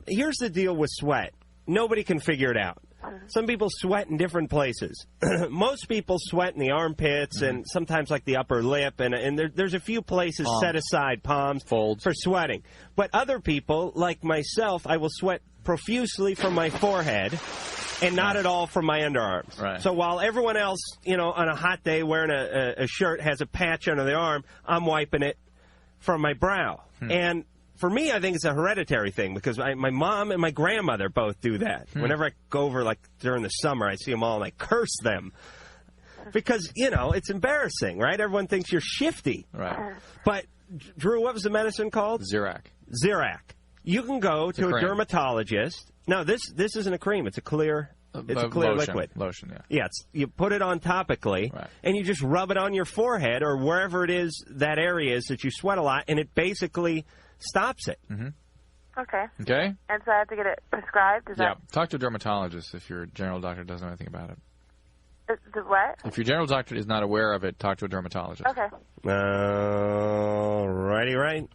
Here's the deal with sweat. Nobody can figure it out. Some people sweat in different places. Most people sweat in the armpits and sometimes like the upper lip, and there's a few places set aside, palms, folds, for sweating. But other people, like myself, I will sweat profusely from my forehead and not at all from my underarms. Right. So while everyone else, on a hot day wearing a shirt has a patch under the arm, I'm wiping it from my brow. And for me, I think it's a hereditary thing because my mom and my grandmother both do that. Whenever I go over, like, during the summer, I see them all and I curse them. Because, it's embarrassing, right? Everyone thinks you're shifty. Right. But, Drew, what was the medicine called? Zirac. You can go to a dermatologist. No, this isn't a cream. It's a clear lotion. liquid. Lotion, yeah. Yeah, you put it on topically, and you just rub it on your forehead or wherever it is that area is that you sweat a lot, and it basically stops it. Okay. Okay? And so I have to get it prescribed? Talk to a dermatologist if your general doctor doesn't know anything about it. The what? If your general doctor is not aware of it, talk to a dermatologist. Okay. Righty, right.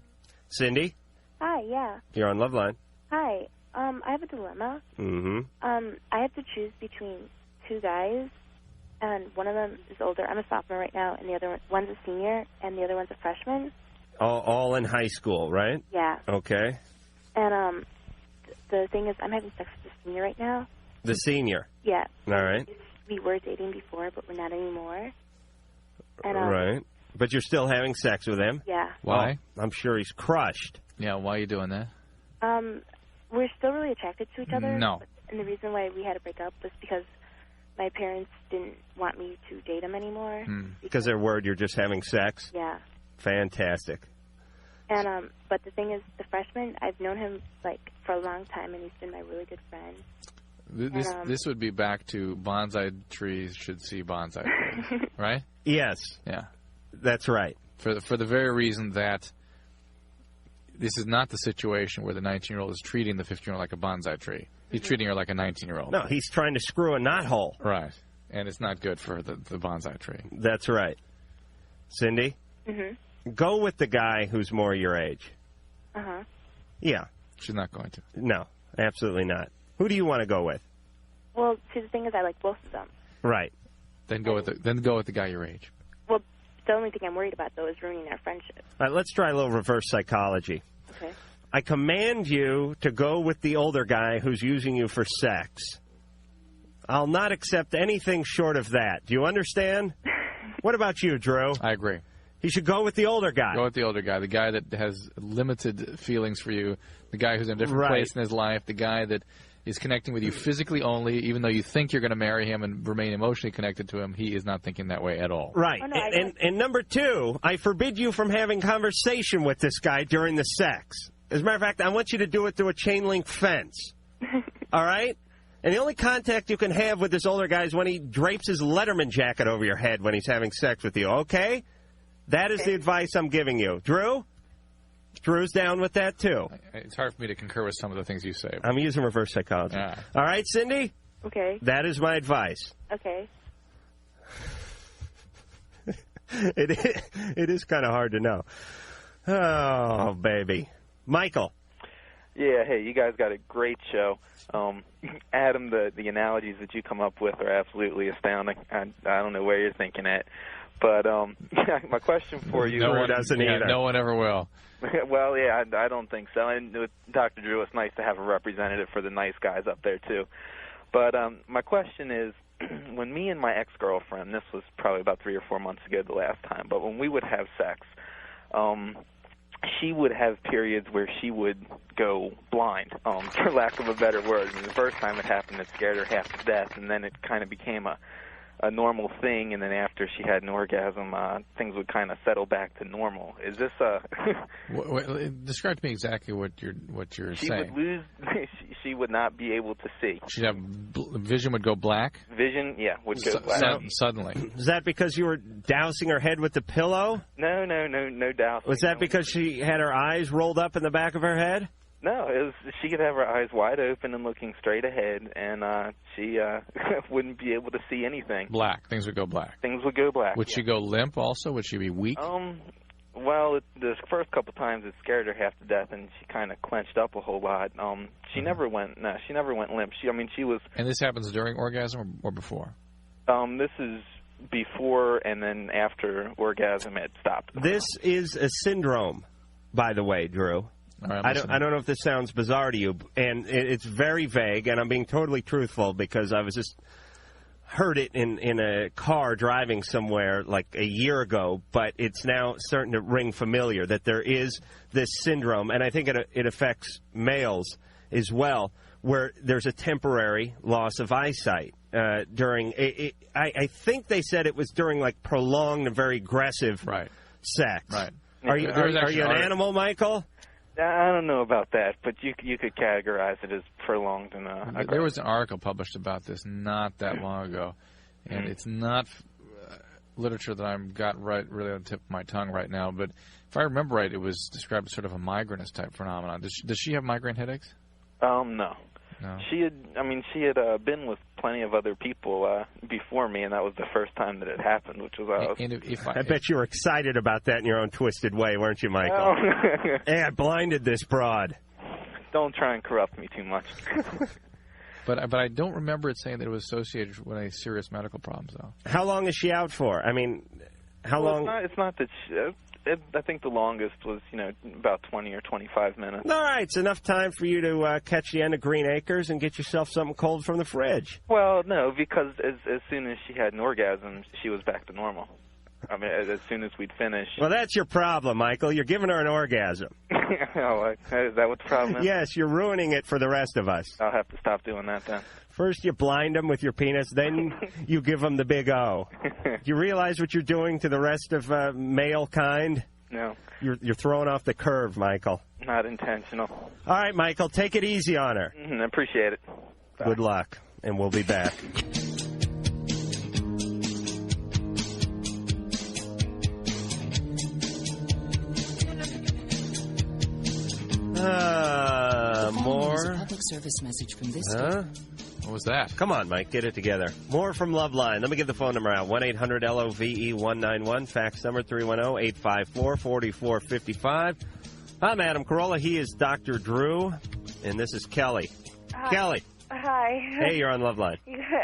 Cindy? Hi, yeah. You're on Loveline. Hi. I have a dilemma. Mm-hmm. I have to choose between two guys, and one of them is older. I'm a sophomore right now, and the other one's a senior, and the other one's a freshman. All in high school, right? Yeah. Okay. And the thing is, I'm having sex with the senior right now. The senior? Yeah. All right. We were dating before, but we're not anymore. And, right. But you're still having sex with him? Yeah. Why? I'm sure he's crushed. Yeah, why are you doing that? We're still really attracted to each other. No. And the reason why we had to break up was because my parents didn't want me to date him anymore. Because they're worried you're just having sex? Yeah. Fantastic. And but the thing is, the freshman, I've known him for a long time, and he's been my really good friend. This would be back to bonsai trees should see bonsai trees, right? Yes. Yeah. That's right. For the very reason that this is not the situation where the 19-year-old is treating the 15-year-old like a bonsai tree. He's treating her like a 19-year-old. No, he's trying to screw a knothole. Right. And it's not good for the bonsai tree. That's right. Cindy? Mm-hmm. Go with the guy who's more your age. Uh-huh. Yeah. She's not going to. No, absolutely not. Who do you want to go with? Well, see, the thing is I like both of them. Right. Then go with the guy your age. Well, the only thing I'm worried about, though, is ruining our friendship. All right, let's try a little reverse psychology. Okay. I command you to go with the older guy who's using you for sex. I'll not accept anything short of that. Do you understand? What about you, Drew? I agree. He should go with the older guy. Go with the older guy, the guy that has limited feelings for you, the guy who's in a different place in his life, the guy that is connecting with you physically only, even though you think you're going to marry him and remain emotionally connected to him. He is not thinking that way at all. Right. And number two, I forbid you from having conversation with this guy during the sex. As a matter of fact, I want you to do it through a chain link fence. All right? And the only contact you can have with this older guy is when he drapes his Letterman jacket over your head when he's having sex with you, okay? That is the advice I'm giving you. Drew? Drew's down with that, too. It's hard for me to concur with some of the things you say. I'm using reverse psychology. Yeah. All right, Cindy? Okay. That is my advice. Okay. It is kind of hard to know. Oh, baby. Michael. Yeah, hey, you guys got a great show. Adam, the analogies that you come up with are absolutely astounding. I don't know where you're thinking at. But my question for you... No one doesn't either. No one ever will. Well, yeah, I don't think so. And with Dr. Drew, it's nice to have a representative for the nice guys up there, too. But my question is, when me and my ex-girlfriend, this was probably about 3 or 4 months ago the last time, but when we would have sex, she would have periods where she would go blind, for lack of a better word. And the first time it happened, it scared her half to death, and then it kind of became a normal thing, and then after she had an orgasm, things would kind of settle back to normal. Is this a... Describe to me exactly what you're she saying. Would lose. She would not be able to see. She'd have vision would go black. Vision, yeah, would go black. Suddenly. Is that because you were dousing her head with the pillow? No dousing. Was that because she had her eyes rolled up in the back of her head? No, it was, she could have her eyes wide open and looking straight ahead, and she wouldn't be able to see anything. Black. Things would go black. Things would go black. Would she go limp also? Would she be weak? Well, the first couple times it scared her half to death, and she kind of clenched up a whole lot. She never went limp. She was. And this happens during orgasm or before? This is before and then after orgasm it stopped. This is a syndrome, by the way, Drew. All right, I don't know if this sounds bizarre to you, and it's very vague, and I'm being totally truthful because I was just heard it in a car driving somewhere like a year ago, but it's now starting to ring familiar that there is this syndrome, and I think it affects males as well, where there's a temporary loss of eyesight during. I think they said it was during like prolonged and very aggressive sex. Right. Are you an animal, Michael? I don't know about that, but you could categorize it as prolonged and there was an article published about this not that long ago, and it's not literature that I've got really on the tip of my tongue right now, but if I remember right, it was described as sort of a migrainous type phenomenon. Does she have migraine headaches? No. No. She had been with plenty of other people before me, and that was the first time that it happened, which was I bet you were excited about that in your own twisted way, weren't you, Michael? Hey, I blinded this broad. Don't try and corrupt me too much. But I don't remember it saying that it was associated with any serious medical problems, though. How long is she out for? I mean, how long? It's not that I think the longest was, about 20 or 25 minutes. All right, it's enough time for you to catch the end of Green Acres and get yourself something cold from the fridge. Well, no, because as soon as she had an orgasm, she was back to normal. I mean, as soon as we'd finish. Well, that's your problem, Michael. You're giving her an orgasm. Oh, is that what the problem is? Yes, you're ruining it for the rest of us. I'll have to stop doing that then. First you blind them with your penis, then you give them the big O. Do you realize what you're doing to the rest of male kind? No. You're throwing off the curve, Michael. Not intentional. All right, Michael, take it easy on her. I appreciate it. Bye. Good luck, and we'll be back. More? Public service message from this. Huh? What was that? Come on, Mike, get it together. More from Loveline. Let me give the phone number out. 1-800-LOVE-191. Fax number 310-854-4455. I'm Adam Carolla. He is Dr. Drew, and this is Kelly. Kelly. Hi. Hey, you're on Loveline.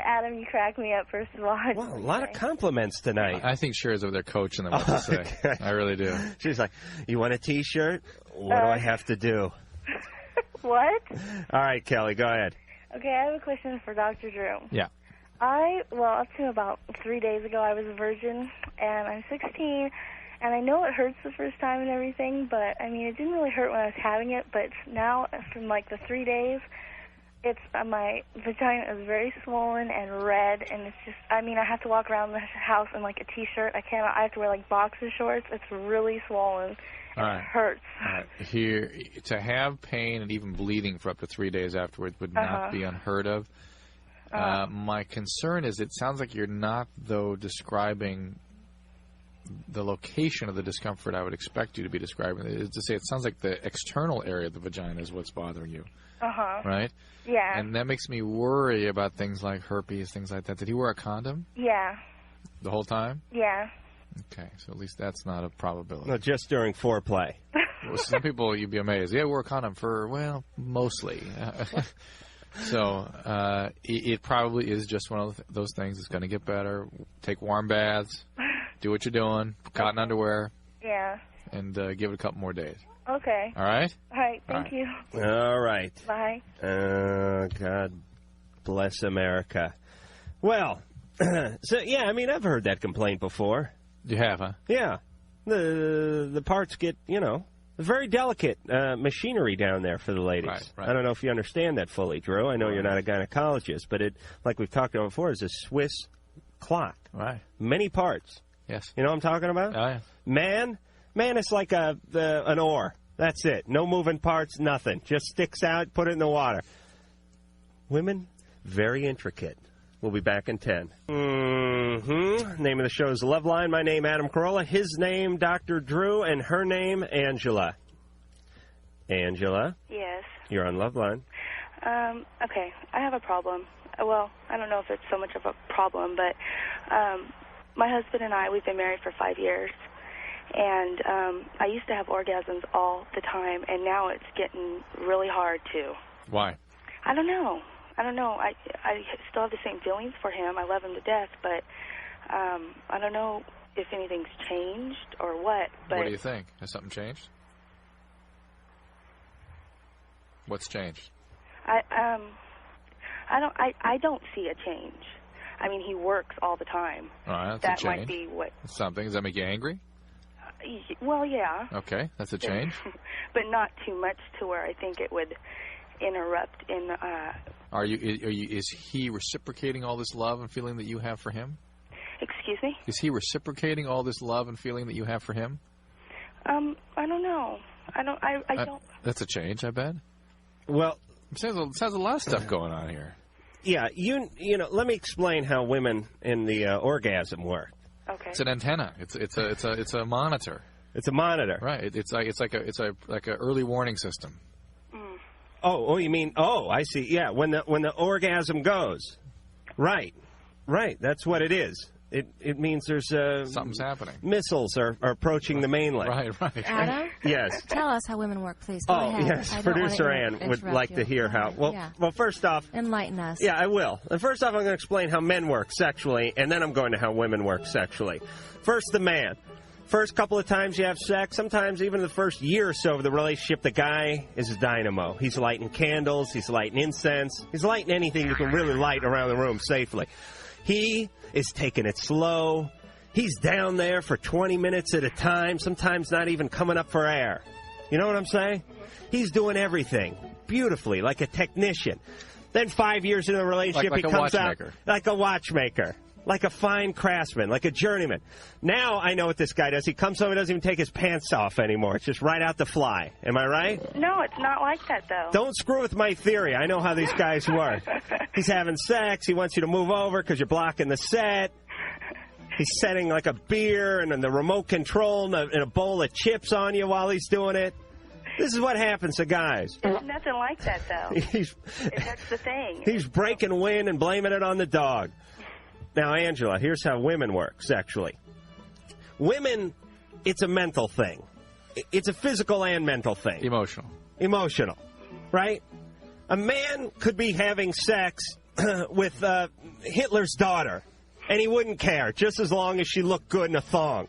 Adam, you cracked me up, first of all. Well, a lot of compliments tonight. I think Sherry's over there coaching them what to say. I really do. She's like, you want a T-shirt? What do I have to do? What? All right, Kelly, go ahead. Okay, I have a question for Dr. Drew. Yeah. Up to about 3 days ago, I was a virgin, and I'm 16, and I know it hurts the first time and everything, but, I mean, it didn't really hurt when I was having it, but now, from, like, the 3 days, my vagina is very swollen and red, and it's just, I mean, I have to walk around the house in, like, a T-shirt. I have to wear, like, boxer shorts. It's really swollen. It hurts. All right. Here, to have pain and even bleeding for up to 3 days afterwards would not be unheard of. My concern is it sounds like you're not, though, describing the location of the discomfort I would expect you to be describing. Is to say, it sounds like the external area of the vagina is what's bothering you. Right? Yeah. And that makes me worry about things like herpes, things like that. Did he wear a condom? Yeah. The whole time? Yeah. Okay, so at least that's not a probability. No, just during foreplay. Well, some people, you'd be amazed. Yeah, wear a condom for, well, mostly. So it probably is just one of those things. It's going to get better. Take warm baths. Do what you're doing. Cotton underwear. Yeah. And give it a couple more days. Okay. All right? All right. Thank you. All right. Bye. God bless America. Well, so, yeah, I mean, I've heard that complaint before. You have, huh? Yeah. The parts get, very delicate machinery down there for the ladies. Right. I don't know if you understand that fully, Drew. I know you're not a gynecologist, but it, like we've talked about before, is a Swiss clock. Right. Many parts. Yes. You know what I'm talking about? Oh, yeah. Man, it's like an oar. That's it. No moving parts, nothing. Just sticks out, put it in the water. Women, very intricate. We'll be back in 10. Name of the show is Loveline. My name, Adam Carolla. His name, Dr. Drew, and her name, Angela. Angela? Yes. You're on Loveline. Okay, I have a problem. Well, I don't know if it's so much of a problem, but my husband and I, we've been married for 5 years. And I used to have orgasms all the time, and now it's getting really hard, too. Why? I don't know. I still have the same feelings for him. I love him to death, but I don't know if anything's changed or what. But what do you think? Has something changed? What's changed? I don't see a change. I mean, he works all the time. All right, that's that a change. might be what. Something. Does that make you angry? Well, yeah. Okay, that's a change. But not too much to where I think it would interrupt in. Is he reciprocating all this love and feeling that you have for him? Excuse me? Is he reciprocating all this love and feeling that you have for him? I don't know. I don't. That's a change, I bet. Well, it sounds a lot of stuff going on here. Yeah, you know. Let me explain how women in the orgasm work. Okay. It's an antenna. It's a monitor. It's a monitor. Right. It's like a early warning system. Oh, you mean? Oh, I see. Yeah, when the orgasm goes, right. That's what it is. It means there's something's happening. Missiles are approaching the mainland. Right. Adam? Yes. Tell us how women work, please. Go ahead. Yes. Producer Ann would like to hear how. Well, first off, enlighten us. Yeah, I will. And first off, I'm going to explain how men work sexually, and then I'm going to how women work sexually. First, the man. First couple of times you have sex, sometimes even the first year or so of the relationship, the guy is a dynamo. He's lighting candles, he's lighting incense, he's lighting anything you can really light around the room safely. He is taking it slow. He's down there for 20 minutes at a time, sometimes not even coming up for air. You know what I'm saying? He's doing everything beautifully, like a technician. Then 5 years into the relationship, like he comes out like a watchmaker. Like a fine craftsman, like a journeyman. Now I know what this guy does. He comes home and doesn't even take his pants off anymore. It's just right out the fly. Am I right? No, it's not like that, though. Don't screw with my theory. I know how these guys work. He's having sex. He wants you to move over because you're blocking the set. He's setting like a beer and the remote control and a bowl of chips on you while he's doing it. This is what happens to guys. It's nothing like that, though. That's the thing. He's breaking wind and blaming it on the dog. Now, Angela, here's how women work sexually. Women, it's a mental thing. It's a physical and mental thing. Emotional, right? A man could be having sex with Hitler's daughter, and he wouldn't care, just as long as she looked good in a thong.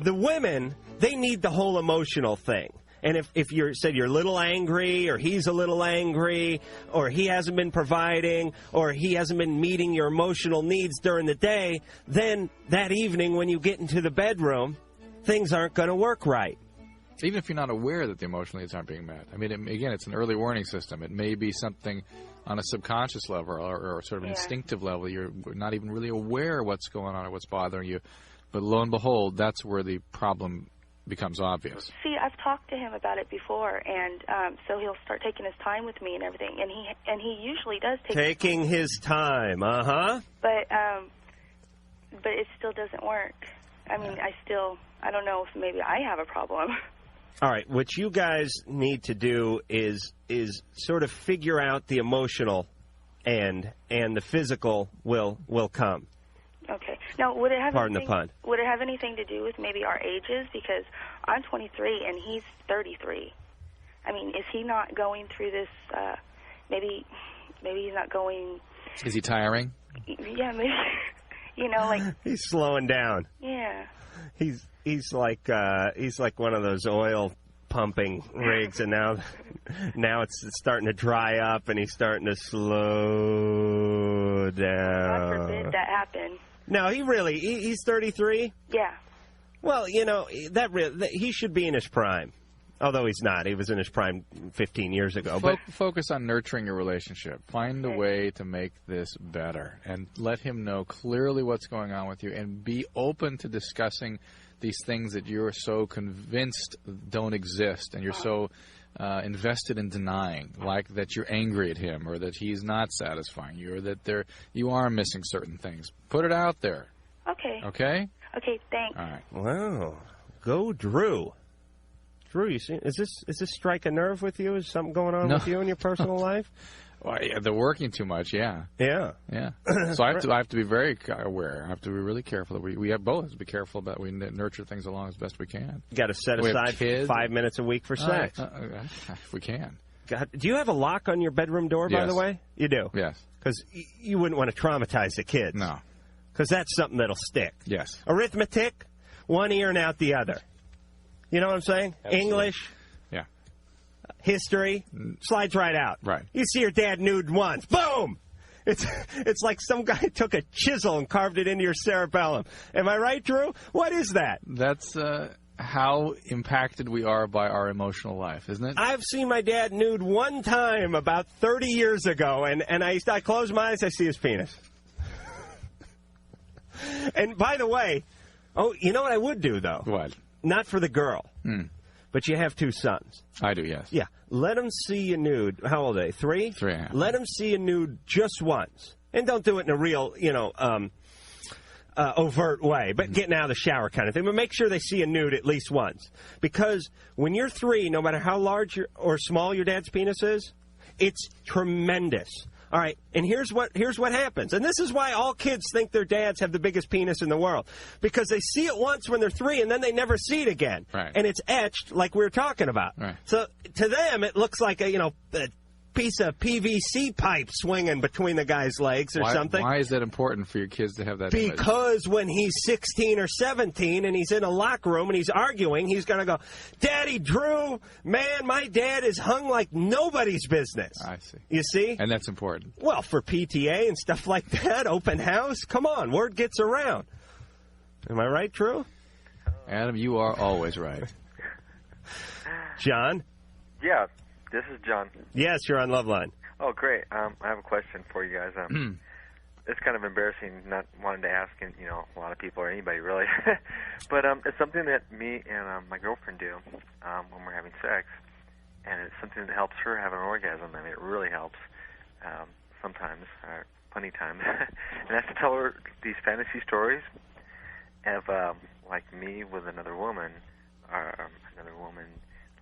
The women, they need the whole emotional thing. And if you're a little angry, or he's a little angry, or he hasn't been providing, or he hasn't been meeting your emotional needs during the day, then that evening when you get into the bedroom, things aren't going to work right. Even if you're not aware that the emotional needs aren't being met. I mean, again, it's an early warning system. It may be something on a subconscious level or sort of an instinctive level. You're not even really aware what's going on or what's bothering you. But lo and behold, that's where the problem becomes obvious. See, I've talked to him about it before, and so he'll start taking his time with me and everything, and he usually does taking his time. But it still doesn't work. I mean, I don't know if maybe I have a problem. All right, what you guys need to do is sort of figure out the emotional end, and the physical will come. Okay. Now, would it have Pardon the pun. Would it have anything to do with maybe our ages? Because I'm 23 and he's 33. I mean, is he not going through this? Maybe he's not going. Is he tiring? Yeah, maybe. You know, like he's slowing down. Yeah. He's like one of those oil pumping rigs, and now it's starting to dry up, and he's starting to slow down. God forbid that happen. No, he's 33? Yeah. Well, you know, he should be in his prime. Although he's not. He was in his prime 15 years ago. But focus on nurturing your relationship. Find a way to make this better. And let him know clearly what's going on with you. And be open to discussing these things that you're so convinced don't exist. And you're so invested in denying. Like that you're angry at him, or that he's not satisfying you, or that you are missing certain things. Put it out there. Okay. Okay? Okay, thanks. All right. Wow. Go Drew. Drew, you see, is this strike a nerve with you? Is something going on with you in your personal life? Well, yeah, they're working too much. Yeah. So I have to be very aware. I have to be really careful. We have both to be careful about. We nurture things along as best we can. You got to set aside 5 minutes a week for sex. If we can. God, do you have a lock on your bedroom door? By the way, you do. Yes. Because you wouldn't want to traumatize the kids. No. Because that's something that'll stick. Yes. Arithmetic, one ear and out the other. You know what I'm saying? Absolutely. English. Yeah. History. Slides right out. Right. You see your dad nude once. Boom! It's like some guy took a chisel and carved it into your cerebellum. Am I right, Drew? What is that? That's how impacted we are by our emotional life, isn't it? I've seen my dad nude one time about 30 years ago, and I close my eyes, I see his penis. And by the way, you know what I would do, though? What? Not for the girl. But you have 2 sons. I do, yes. Yeah. Let them see you nude. How old are they? 3? 3.5. Let them see you nude just once. And don't do it in a real, overt way, but getting out of the shower kind of thing. But make sure they see you nude at least once. Because when you're 3, no matter how large or small your dad's penis is, it's tremendous. All right, and here's what happens. And this is why all kids think their dads have the biggest penis in the world. Because they see it once when they're 3, and then they never see it again. Right. And it's etched like we were talking about. Right. So to them, it looks like a piece of PVC pipe swinging between the guy's legs or something. Why is that important for your kids to have that image? Because when he's 16 or 17 and he's in a locker room and he's arguing, he's going to go, Daddy Drew, man, my dad is hung like nobody's business. I see. You see? And that's important. Well, for PTA and stuff like that, open house, come on, word gets around. Am I right, Drew? Adam, you are always right. John? Yeah. This is John. Yes, you're on Loveline. Oh, great. I have a question for you guys. It's kind of embarrassing not wanting to ask, a lot of people or anybody really. But it's something that me and my girlfriend do when we're having sex. And it's something that helps her have an orgasm. I mean, it really helps sometimes, or plenty of times. And that's to tell her these fantasy stories of, like me with another woman, or another woman,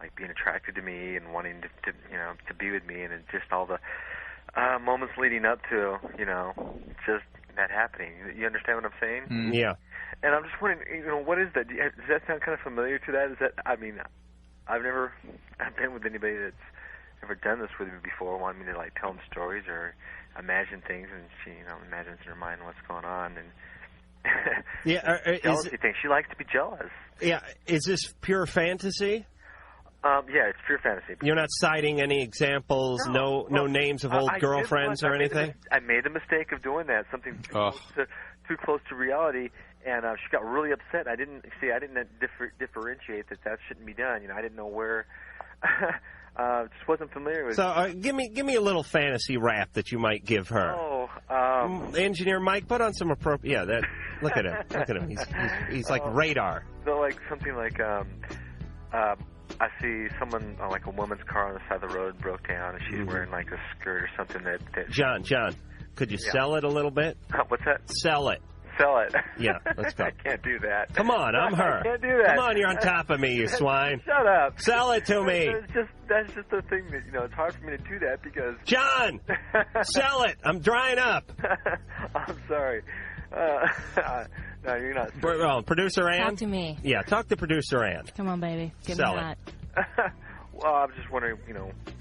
like being attracted to me and wanting to be with me, and just all the moments leading up to just that happening. You understand what I'm saying? Yeah. And I'm just wondering, what is that? Does that sound kind of familiar to that? I've been with anybody that's ever done this with me before, wanted me to like tell them stories or imagine things, and she imagines in her mind what's going on, and jealousy thing. She likes to be jealous. Yeah. Is this pure fantasy? Yeah, it's pure fantasy. You're not citing any examples, no names of old girlfriends or anything? I made the mistake of doing that, something too close to reality, and she got really upset. I didn't differentiate that shouldn't be done. I didn't know where. Just wasn't familiar with. So give me a little fantasy rap that you might give her. Engineer Mike, put on some appropriate. Yeah, that. Look at him. Look at him. He's like radar. So like something like I see someone like a woman's car on the side of the road broke down, and she's wearing like a skirt or something that. John, could you sell it a little bit? What's that? Sell it. Sell it. Yeah, let's go. I can't do that. Come on, I'm her. I can't do that. Come on, you're on top of me, you swine. Shut up. Sell it to me. That's just the thing that it's hard for me to do that because. John, sell it. I'm drying up. I'm sorry. No, you're not. Well, producer Ann. Talk to me. Yeah, talk to producer Ann. Come on, baby. Give Sell me that. Well, I'm just wondering,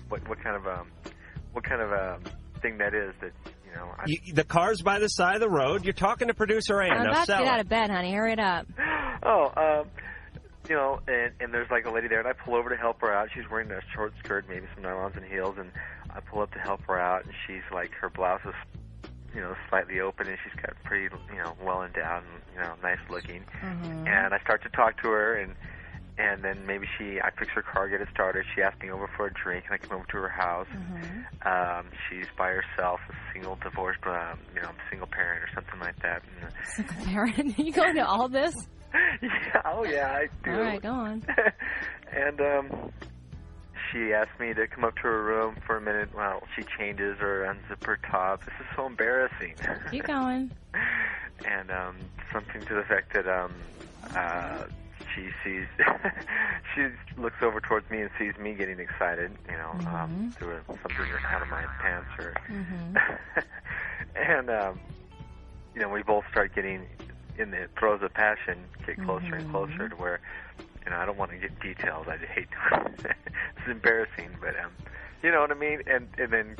what kind of thing that is that. The car's by the side of the road. You're talking to producer Ann. I'm about to get out of bed, honey. Hurry it up. And there's like a lady there, and I pull over to help her out. She's wearing a short skirt, maybe some nylons and heels, and I pull up to help her out, and she's like, her blouse is, slightly open, and she's got pretty, well endowed and, nice looking. Mm-hmm. And I start to talk to her, and then maybe I fix her car, get it started. She asks me over for a drink, and I come over to her house. Mm-hmm. She's by herself, a single divorced, single parent or something like that. Single parent? You going to all this? Yeah, I do. All right, go on. And she asked me to come up to her room for a minute while she changes or unzip her top. This is so embarrassing. Keep going. And something to the effect that she sees, she looks over towards me and sees me getting excited, through something out of my pants, or, and we both start getting in the throes of passion, get closer and closer to where, I don't want to get details. I just hate doing it. It's embarrassing, but you know what I mean. And then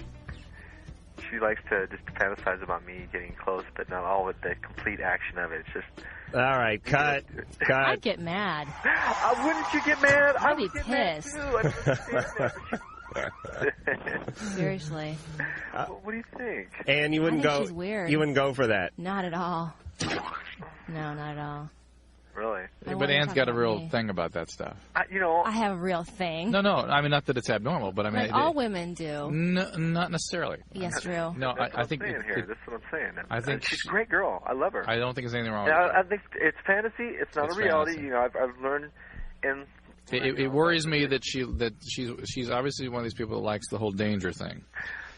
she likes to just fantasize about me getting close, but not all with the complete action of it. It's just. All right, cut. I'd get mad. Wouldn't you get mad? I'd be pissed. Seriously. What do you think? And you wouldn't go. She's weird. You wouldn't go for that. Not at all. No, not at all. Really? But Ann's got a real thing about that stuff. I have a real thing. No. I mean, not that it's abnormal, but I mean, all women do. Not necessarily. Yes, Drew. No, I think that's what I'm saying. I think she's a great girl. I love her. I don't think there's anything wrong with I think it's fantasy. It's not a reality. Fantasy. I've learned in. It worries me that she's obviously one of these people that likes the whole danger thing.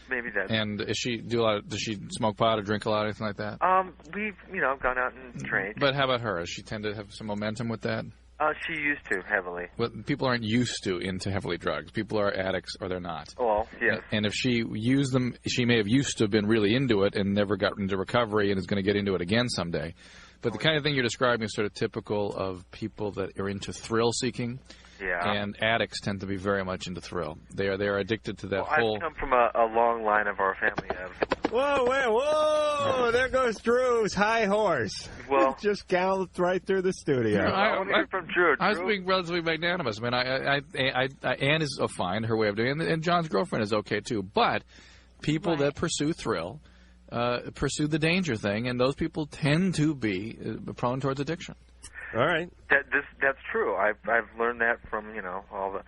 Maybe that. And does she smoke pot or drink a lot or anything like that? We've gone out and trained. But how about her? Does she tend to have some momentum with that? She used to heavily. Well, people aren't used to into heavily drugs. People are addicts or they're not. Well, yes. And if she used them, she may have used to have been really into it and never got into recovery and is going to get into it again someday. But the kind of thing you're describing is sort of typical of people that are into thrill seeking. Yeah. And addicts tend to be very much into thrill. They are addicted to that whole. I've come from a long line of our family of. Whoa! There goes Drew's high horse. Well, just galloped right through the studio. I want to hear from Drew. I was being relatively magnanimous. I mean, Ann is fine, her way of doing it, and John's girlfriend is okay too. But people that pursue thrill pursue the danger thing, and those people tend to be prone towards addiction. All right. That's true. I've learned that from all the.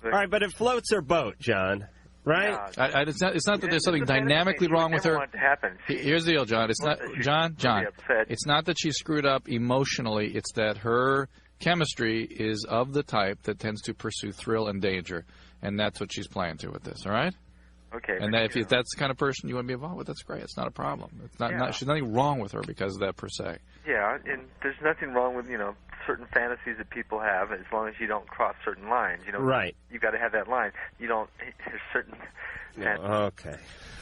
All right, but it floats her boat, John. Right? Yeah. It's not that there's something dynamically wrong with her. Want it to happen. Here's the deal, John. It's not John. It's not that she's screwed up emotionally. It's that her chemistry is of the type that tends to pursue thrill and danger, and that's what she's playing to with this. All right? Okay. And that if that's the kind of person you want to be involved with, that's great. It's not a problem. It's not. There's nothing wrong with her because of that per se. Yeah, and there's nothing wrong with certain fantasies that people have as long as you don't cross certain lines. Right. You got to have that line. You don't. There's certain. Okay.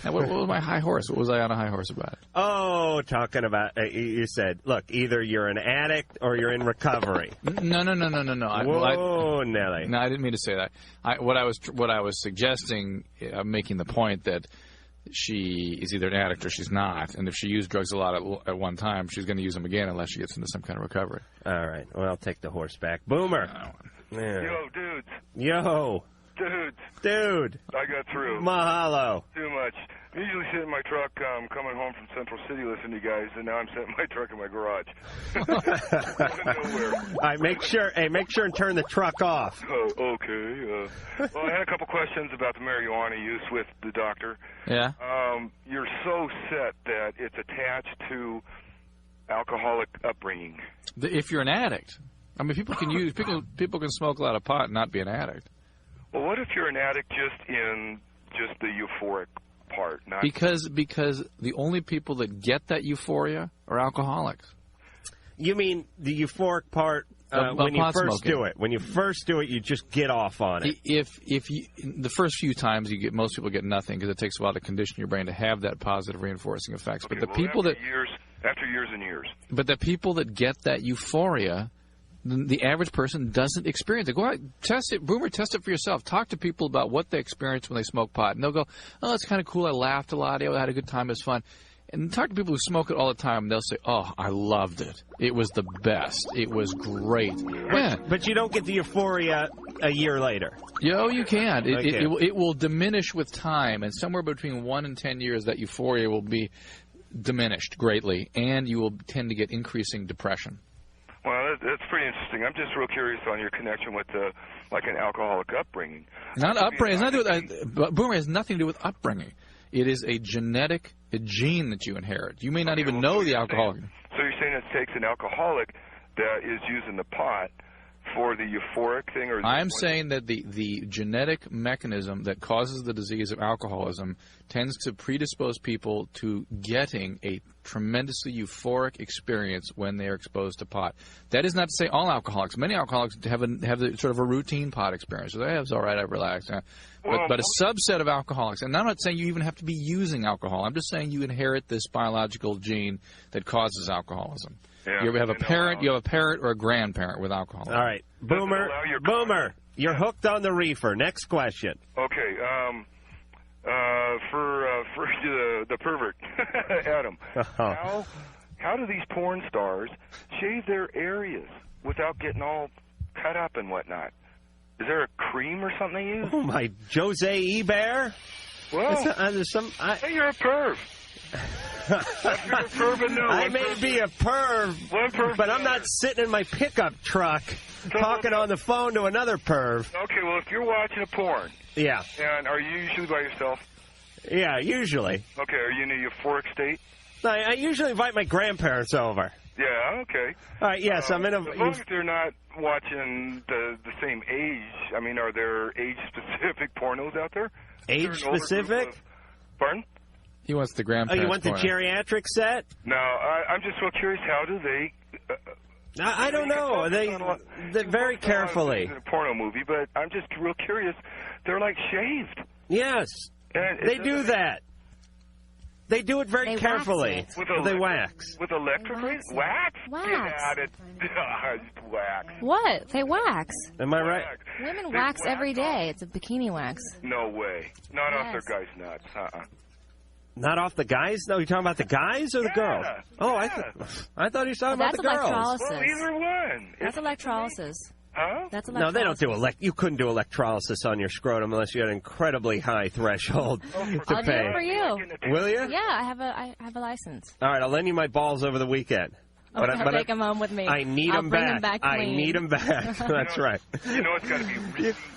Now, what was my high horse? What was I on a high horse about? Oh, talking about, you said, look, either you're an addict or you're in recovery. No. Whoa, Nelly. No, I didn't mean to say that. What I was suggesting, making the point that she is either an addict or she's not, and if she used drugs a lot at one time, she's going to use them again unless she gets into some kind of recovery. All right. Well, I'll take the horse back. Boomer. Yeah. Yo, dudes. Yo. Dude. I got through. Mahalo. Too much. I usually sit in my truck coming home from Central City listening to you guys, and now I'm sitting in my truck in my garage. All right, make sure and turn the truck off. Okay. Well, I had a couple questions about the marijuana use with the doctor. Yeah. You're so set that it's attached to alcoholic upbringing. If you're an addict. I mean, people can smoke a lot of pot and not be an addict. Well, what if you're an addict just in the euphoric part? Not because the only people that get that euphoria are alcoholics. You mean the euphoric part when you first do it? When you first do it, you just get off on it. If you, the first few times most people get nothing because it takes a while to condition your brain to have that positive reinforcing effects. Okay, but the people after years and years. But the people that get that euphoria, the average person doesn't experience it. Go out, test it, Boomer, test it for yourself. Talk to people about what they experience when they smoke pot. And they'll go, oh, it's kind of cool. I laughed a lot. I had a good time. It was fun. And talk to people who smoke it all the time. And they'll say, oh, I loved it. It was the best. It was great. But you don't get the euphoria a year later. You can. It will diminish with time. And somewhere between 1 and 10 years, that euphoria will be diminished greatly. And you will tend to get increasing depression. Well, that's pretty interesting. I'm just real curious on your connection with an alcoholic upbringing. Not upbringing. Boomer has nothing to do with upbringing. It is a gene that you inherit. You may not even know the alcoholic. So you're saying it takes an alcoholic that is using the pot for the euphoric thing? I'm saying that the genetic mechanism that causes the disease of alcoholism tends to predispose people to getting a tremendously euphoric experience when they are exposed to pot. That is not to say all alcoholics. Many alcoholics have sort of a routine pot experience. So it's all right, I've relaxed. But a subset of alcoholics, and I'm not saying you even have to be using alcohol. I'm just saying you inherit this biological gene that causes alcoholism. Yeah, you have a parent or a grandparent with alcohol. All right. Boomer, you're hooked on the reefer. Next question. Okay. For the pervert, Adam, how do these porn stars shave their areas without getting all cut up and whatnot? Is there a cream or something they use? Oh, my Jose Eber? Well, hey, you're a perv. I may be a perv, but I'm not sitting in my pickup truck talking on the phone to another perv. Okay, well, if you're watching a porn, and are you usually by yourself? Yeah, usually. Okay, are you in a euphoric state? No, I usually invite my grandparents over. Yeah, okay. All right, yes, I'm in a... As long as they're not watching the same age, I mean, are there age-specific pornos out there? Age-specific? Pardon? He wants the grandparents. Oh, you want the geriatric set? No, I'm just real curious. How do they... I don't know. They very carefully. It's a porno movie, but I'm just real curious. They're like shaved. Yes, they do that. They do it very carefully. They wax. With electric wax? Wax. Wax. What? They wax. Am I right? Women wax every day. It's a bikini wax. No way. Not off their guys' nuts. Not off the guys? No, you're talking about the guys or the girls? Oh, I thought you were talking about the girls. Electrolysis. Well, either one. That's electrolysis. Huh? That's no, they don't do you couldn't do electrolysis on your scrotum unless you had an incredibly high threshold to I'll pay. do it for you. Will you? Yeah, I have a license. All right, I'll lend you my balls over the weekend. Okay, I'll take them home with me. I need I'll them bring back. Them back I need them back. That's right. You know, it's got to be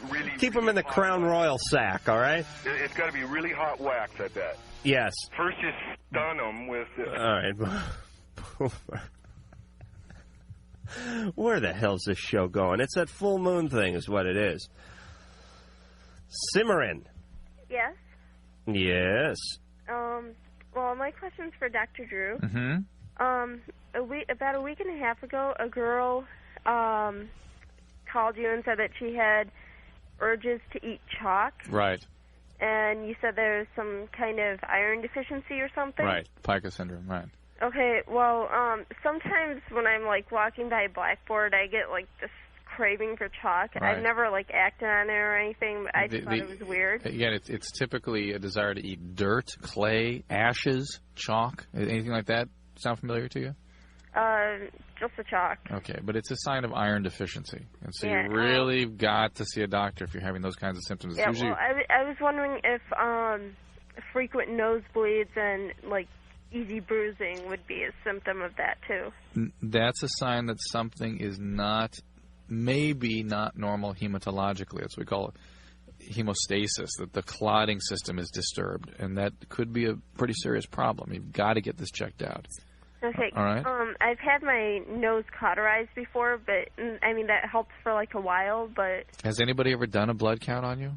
really keep them in the Crown Royal sack, all right? It's got to be really hot wax, I bet. Yes. First, you stun them with... All right. Where the hell's this show going? It's that full moon thing is what it is. Cimarron. Yes? Yes. Well, my question's for Dr. Drew. Mm-hmm. About a week and a half ago, a girl called you and said that she had urges to eat chalk. Right. And you said there's some kind of iron deficiency or something. Right. Pica syndrome. Right. Okay. Well, sometimes when I'm like walking by a blackboard, I get like this craving for chalk. Right. I've never like acted on it or anything, but I just thought it was weird. Again, it's typically a desire to eat dirt, clay, ashes, chalk, anything like that. Sound familiar to you? Just the chalk. Okay, but it's a sign of iron deficiency, and so Yeah, you really got to see a doctor if you're having those kinds of symptoms. It's Yeah. usually, Well, I was wondering if frequent nosebleeds and like easy bruising would be a symptom of that too. that's a sign that something is maybe not normal hematologically. That's what we call hemostasis, that the clotting system is disturbed, and that could be a pretty serious problem. You've got to get this checked out. Okay. All right. I've had my nose cauterized before, but I mean that helped for like a while. But Has anybody ever done a blood count on you?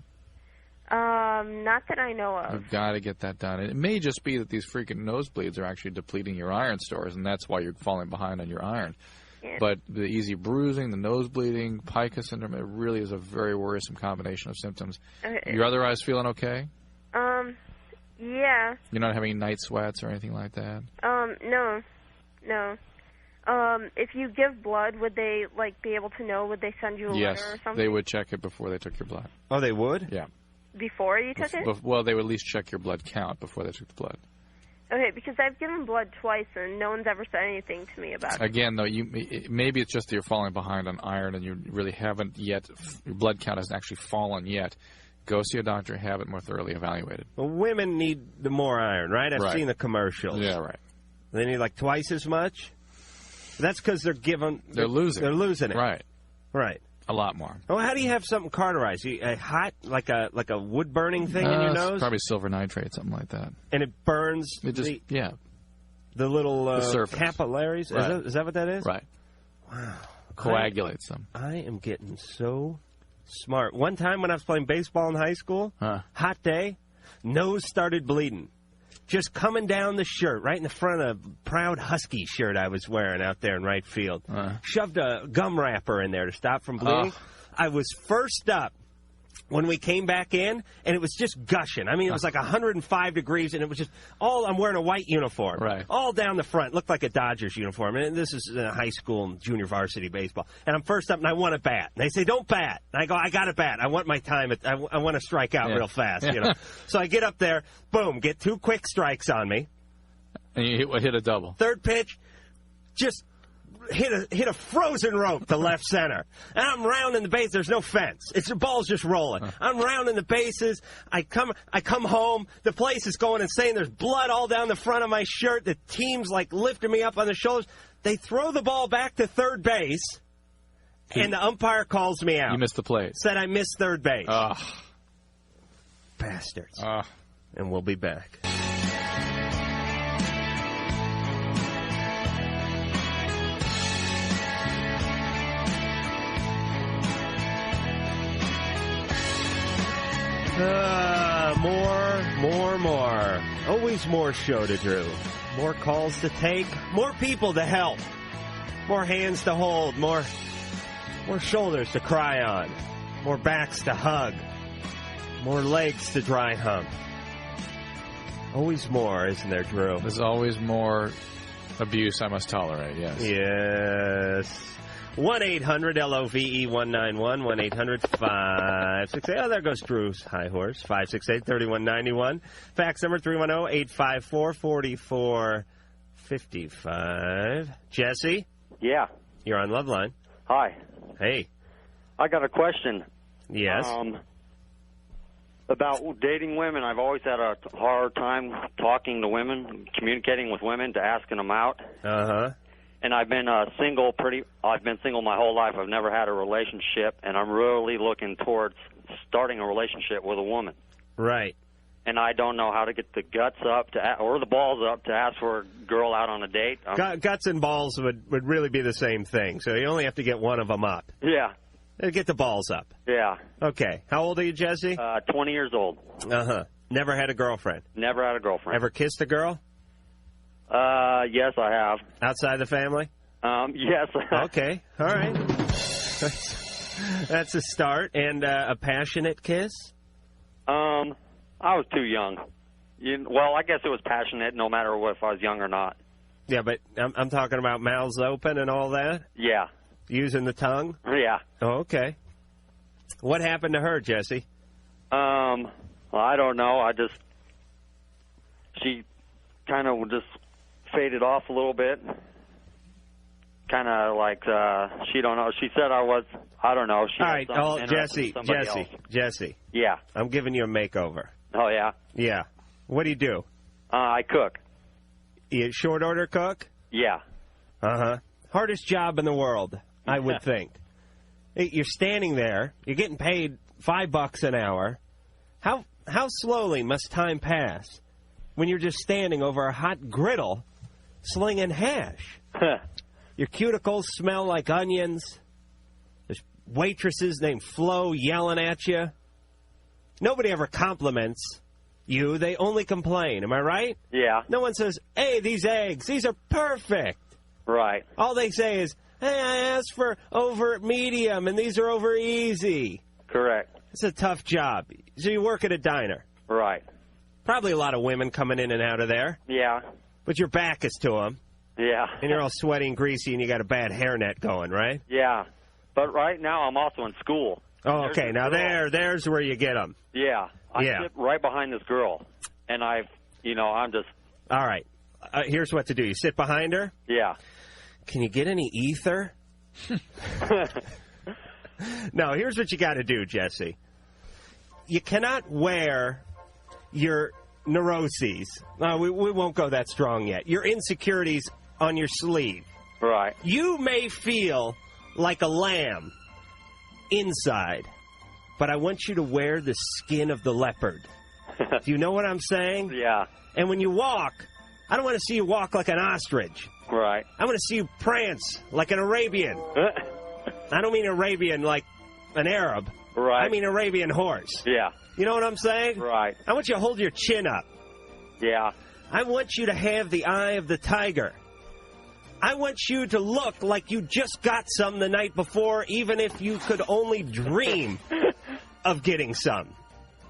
not that I know of. You've got to get that done. It may just be that these freaking nosebleeds are actually depleting your iron stores, and that's why you're falling behind on your iron. Yeah. But the easy bruising, the nose bleeding, pica syndrome, it really is a very worrisome combination of symptoms. Okay. You're otherwise feeling okay? Yeah. You're not having night sweats or anything like that? No. If you give blood, would they like be able to know? Would they send you a Yes, letter or something? they would check it before they took your blood. Oh, they would? Yeah. Before you took it? Well, they would at least check your blood count before they took the blood. Okay, because I've given blood twice and no one's ever said anything to me about it. Again, though, maybe it's just that you're falling behind on iron and you really haven't yet, your blood count hasn't actually fallen yet. Go see a doctor and have it more thoroughly evaluated. Well, women need the more iron, right? I've Right. seen the commercials. Yeah, right. They need like twice as much? That's because they're losing. They're losing it. Right. Right. A lot more. Well, how do you have something cauterized? A hot, like a wood burning thing in your nose? Probably silver nitrate, something like that. And it burns the little the surface. capillaries? Right. Is that what that is? Right. Wow. Coagulates them. I am getting so smart. One time when I was playing baseball in high school, hot day, nose started bleeding. Just coming down the shirt, right in the front of a proud Husky shirt I was wearing out there in right field. Shoved a gum wrapper in there to stop from bleeding. I was first up when we came back in, and it was just gushing. I mean, it was like 105 degrees, and it was just I'm wearing a white uniform. Right. All down the front. Looked like a Dodgers uniform. And this is high school and junior varsity baseball. And I'm first up, and I want to bat. And they say, don't bat. And I go, I got to bat. I want my time. I want to strike out real fast. You know. So I get up there, boom, get 2 quick strikes on me. And you hit a double. Third pitch, just hit a frozen rope to left center. And I'm rounding the base. There's no fence. The ball's just rolling. I'm rounding the bases. I come home. The place is going insane. There's blood all down the front of my shirt. The team's like lifting me up on the shoulders. They throw the ball back to third base, and the umpire calls me out. You missed the plate. Said I missed third base. Bastards. And we'll be back. More. Always more show to Drew. More calls to take. More people to help. More hands to hold. More shoulders to cry on. More backs to hug. More legs to dry hump. Always more, isn't there, Drew? There's always more abuse I must tolerate, yes. Yes. 1-800-LOVE-191, 1-800-568. Oh, there goes Drew's high horse, 568-3191. Fax number 310-854-4455. Jesse? Yeah. You're on Loveline. Hi. Hey. I got a question. Yes? About dating women. I've always had a hard time talking to women, communicating with women, to asking them out. Uh-huh. And I've been single my whole life. I've never had a relationship, and I'm really looking towards starting a relationship with a woman. Right. And I don't know how to get the guts up or the balls up to ask for a girl out on a date. Guts and balls would really be the same thing, so you only have to get one of them up. Yeah. Get the balls up. Yeah. Okay. How old are you, Jesse? 20 years old. Uh-huh. Never had a girlfriend? Never had a girlfriend. Ever kissed a girl? Yes, I have. Outside the family? Yes. Okay, all right. That's a start. And a passionate kiss? I was too young. Well, I guess it was passionate no matter if I was young or not. Yeah, but I'm talking about mouths open and all that? Yeah. Using the tongue? Yeah. Oh, okay. What happened to her, Jesse? Well, I don't know. She kind of just faded off a little bit. Kind of like, she don't know. She said I don't know. She all right, Jesse. Yeah. I'm giving you a makeover. Oh, yeah? Yeah. What do you do? I cook. You short order cook? Yeah. Uh-huh. Hardest job in the world, I would think. You're standing there. You're getting paid $5 an hour. How slowly must time pass when you're just standing over a hot griddle slinging hash? Your cuticles smell like onions. There's waitresses named Flo yelling at you. Nobody ever compliments you. They only complain. Am I right? Yeah. No one says, hey, these eggs, these are perfect. Right. All they say is, hey, I asked for over medium, and these are over easy. Correct. It's a tough job. So you work at a diner. Right. Probably a lot of women coming in and out of there. Yeah. But your back is to them. Yeah. And you're all sweaty and greasy, and you got a bad hairnet going, right? Yeah. But right now I'm also in school. Oh, okay. Now there's where you get them. Yeah. I sit right behind this girl, and I'm just... All right. Here's what to do. You sit behind her? Yeah. Can you get any ether? No, here's what you got to do, Jesse. You cannot wear your neuroses. No, we won't go that strong yet. Your insecurities on your sleeve. Right. You may feel like a lamb inside, but I want you to wear the skin of the leopard. Do you know what I'm saying? Yeah. And when you walk, I don't want to see you walk like an ostrich. Right. I want to see you prance like an Arabian. I don't mean Arabian like an Arab. Right. I mean Arabian horse. Yeah. You know what I'm saying? Right. I want you to hold your chin up. Yeah. I want you to have the eye of the tiger. I want you to look like you just got some the night before, even if you could only dream of getting some.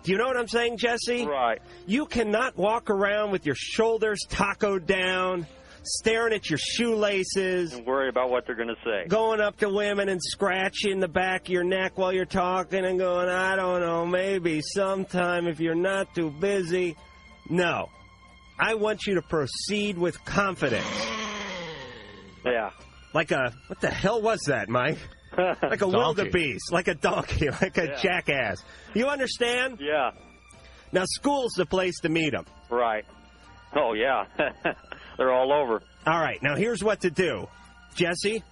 Do you know what I'm saying, Jesse? Right. You cannot walk around with your shoulders tacoed down, staring at your shoelaces. And worry about what they're going to say. Going up to women and scratching the back of your neck while you're talking and going, I don't know, maybe sometime if you're not too busy. No. I want you to proceed with confidence. Yeah. Like a, what the hell was that, Mike? Like a wildebeest, like a donkey, like a jackass. You understand? Yeah. Now, school's the place to meet them. Right. Oh, yeah. They're all over. All right. Now, here's what to do. Jesse?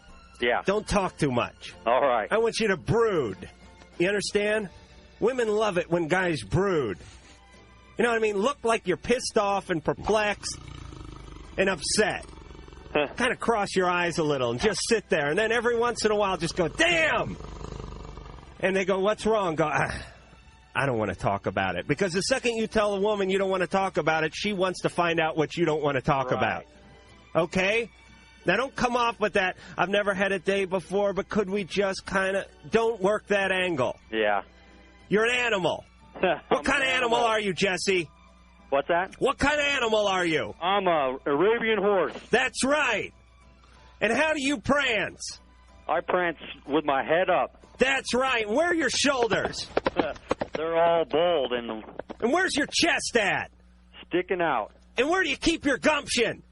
Yeah. Don't talk too much. All right. I want you to brood. You understand? Women love it when guys brood. You know what I mean? Look like you're pissed off and perplexed and upset. Kind of cross your eyes a little and just sit there. And then every once in a while just go, damn! And they go, what's wrong? Go, I don't want to talk about it. Because the second you tell a woman you don't want to talk about it, she wants to find out what you don't want to talk about. Okay? Now, don't come off with that, I've never had a date before, but could we just kind of... Don't work that angle. Yeah. You're an animal. What kind of animal are you, Jesse? What's that? What kind of animal are you? I'm a Arabian horse. That's right. And how do you prance? I prance with my head up. That's right. Where are your shoulders? They're all bald and... And where's your chest at? Sticking out. And where do you keep your gumption?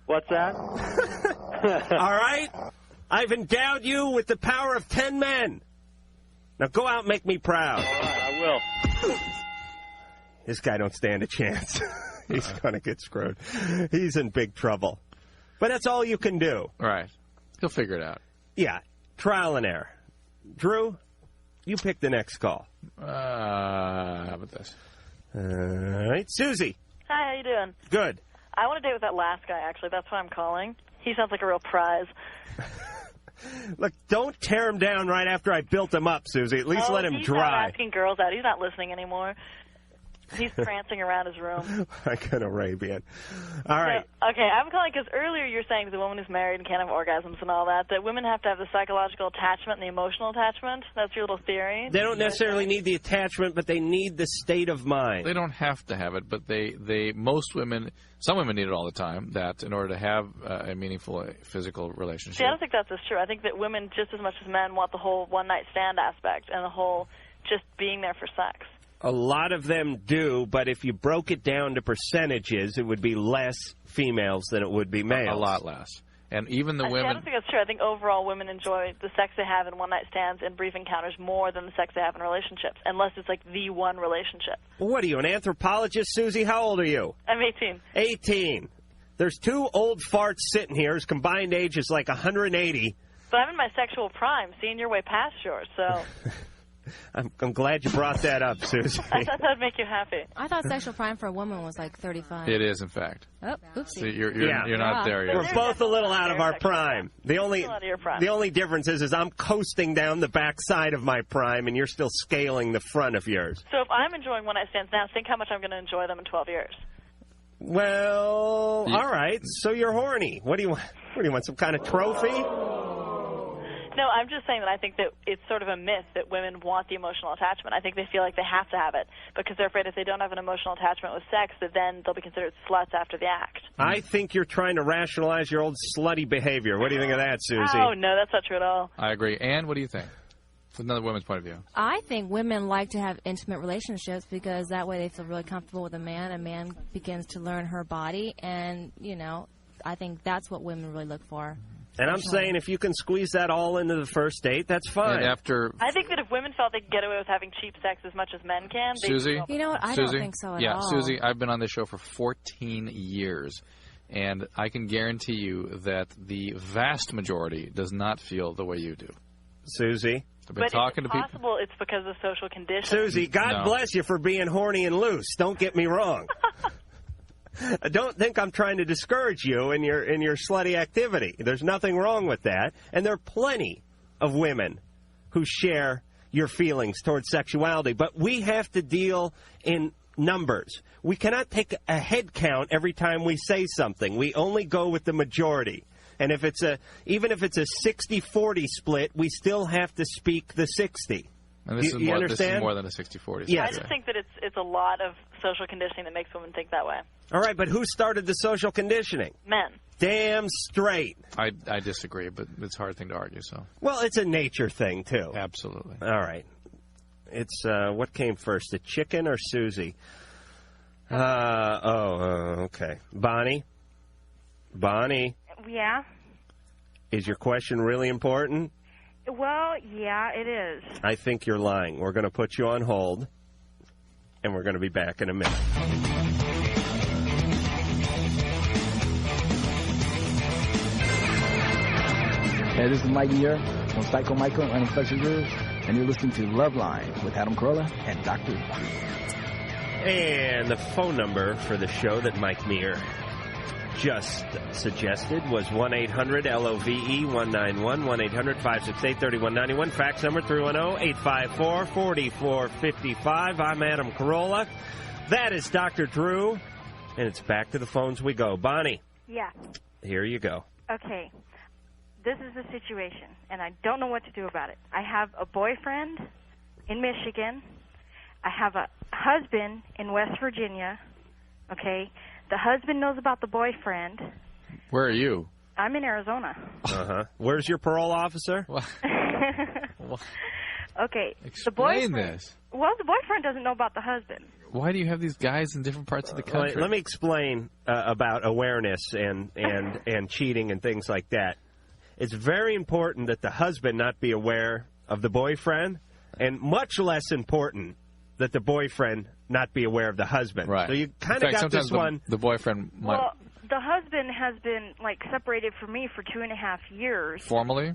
What's that? All right? I've endowed you with the power of 10 men. Now go out and make me proud. All right, I will. This guy don't stand a chance. He's going to get screwed. He's in big trouble. But that's all you can do. Right. He'll figure it out. Yeah. Trial and error. Drew, you pick the next call. How about this? All right. Susie. Hi, how you doing? Good. I want to date with that last guy, actually. That's why I'm calling. He sounds like a real prize. Look, don't tear him down right after I built him up, Susie. At least let him He's dry. not asking girls out. He's not listening anymore. He's prancing around his room. Like an Arabian. All right. So, okay, I'm calling because earlier you were saying the woman who's married and can't have orgasms and all that women have to have the psychological attachment and the emotional attachment. That's your little theory. They don't necessarily need the attachment, but they need the state of mind. They don't have to have it, but some women need it all the time, that in order to have a meaningful physical relationship. See, I don't think that's as true. I think that women, just as much as men, want the whole one-night stand aspect and the whole just being there for sex. A lot of them do, but if you broke it down to percentages, it would be less females than it would be males. A lot less. And even the women... I don't think that's true. I think overall women enjoy the sex they have in one-night stands and brief encounters more than the sex they have in relationships, unless it's like the one relationship. Well, what are you, an anthropologist, Susie? How old are you? I'm 18. 18. There's two old farts sitting here. His combined age is like 180. But I'm in my sexual prime, seeing your way past yours, so... I'm glad you brought that up, Susie. I thought that would make you happy. I thought sexual prime for a woman was like 35. It is, in fact. Oh, oopsie. See, you're not there yet. We're both a little out of our prime. The only difference is I'm coasting down the backside of my prime, and you're still scaling the front of yours. So if I'm enjoying one-night stands now, think how much I'm going to enjoy them in 12 years. Well, all right. So you're horny. What do you want? What do you want? Some kind of trophy? No, I'm just saying that I think that it's sort of a myth that women want the emotional attachment. I think they feel like they have to have it because they're afraid if they don't have an emotional attachment with sex, that then they'll be considered sluts after the act. I think you're trying to rationalize your old slutty behavior. What do you think of that, Susie? Oh, no, that's not true at all. I agree. Ann, what do you think? From another woman's point of view. I think women like to have intimate relationships because that way they feel really comfortable with a man. A man begins to learn her body, and, I think that's what women really look for. And I'm saying if you can squeeze that all into the first date, that's fine. And after... I think that if women felt they could get away with having cheap sex as much as men can... Susie? You know what? I don't think so at all. Susie, I've been on this show for 14 years, and I can guarantee you that the vast majority does not feel the way you do. Susie? I've been talking to people. It's possible it's because of social conditions. Susie, God bless you for being horny and loose. Don't get me wrong. I don't think I'm trying to discourage you in your slutty activity. There's nothing wrong with that. And there are plenty of women who share your feelings towards sexuality. But we have to deal in numbers. We cannot take a head count every time we say something. We only go with the majority. And even if it's a 60-40 split, we still have to speak the 60. And this you understand? This is more than a 60-40. Yes. I just think that it's a lot of social conditioning that makes women think that way. All right, but who started the social conditioning? Men. Damn straight. I disagree, but it's a hard thing to argue. So. Well, it's a nature thing, too. Absolutely. All right. It's what came first, the chicken or Susie? Okay. Bonnie? Yeah? Is your question really important? Well, yeah, it is. I think you're lying. We're going to put you on hold, and we're going to be back in a minute. Hey, this is Mike Muir from Psycho Michael and Dr.Drew, and you're listening to Loveline with Adam Carolla and Dr. Drew. And the phone number for the show that Mike Muir just suggested was 1-800-LOVE-191, 1-800-568-3191. Fax number 310-854-4455. I'm Adam Carolla. That is Dr. Drew, and it's back to the phones we go. Bonnie. Yeah. Here you go. Okay. This is the situation, and I don't know what to do about it. I have a boyfriend in Michigan. I have a husband in West Virginia. Okay. The husband knows about the boyfriend. Where are you? I'm in Arizona. Uh-huh. Where's your parole officer? Okay. Explain this. Well, the boyfriend doesn't know about the husband. Why do you have these guys in different parts of the country? Let me explain about awareness and cheating and things like that. It's very important that the husband not be aware of the boyfriend, and much less important that the boyfriend not be aware of the husband. Right. So you kind of got this one. The boyfriend might... Well, the husband has been, separated from me for 2.5 years. Formally?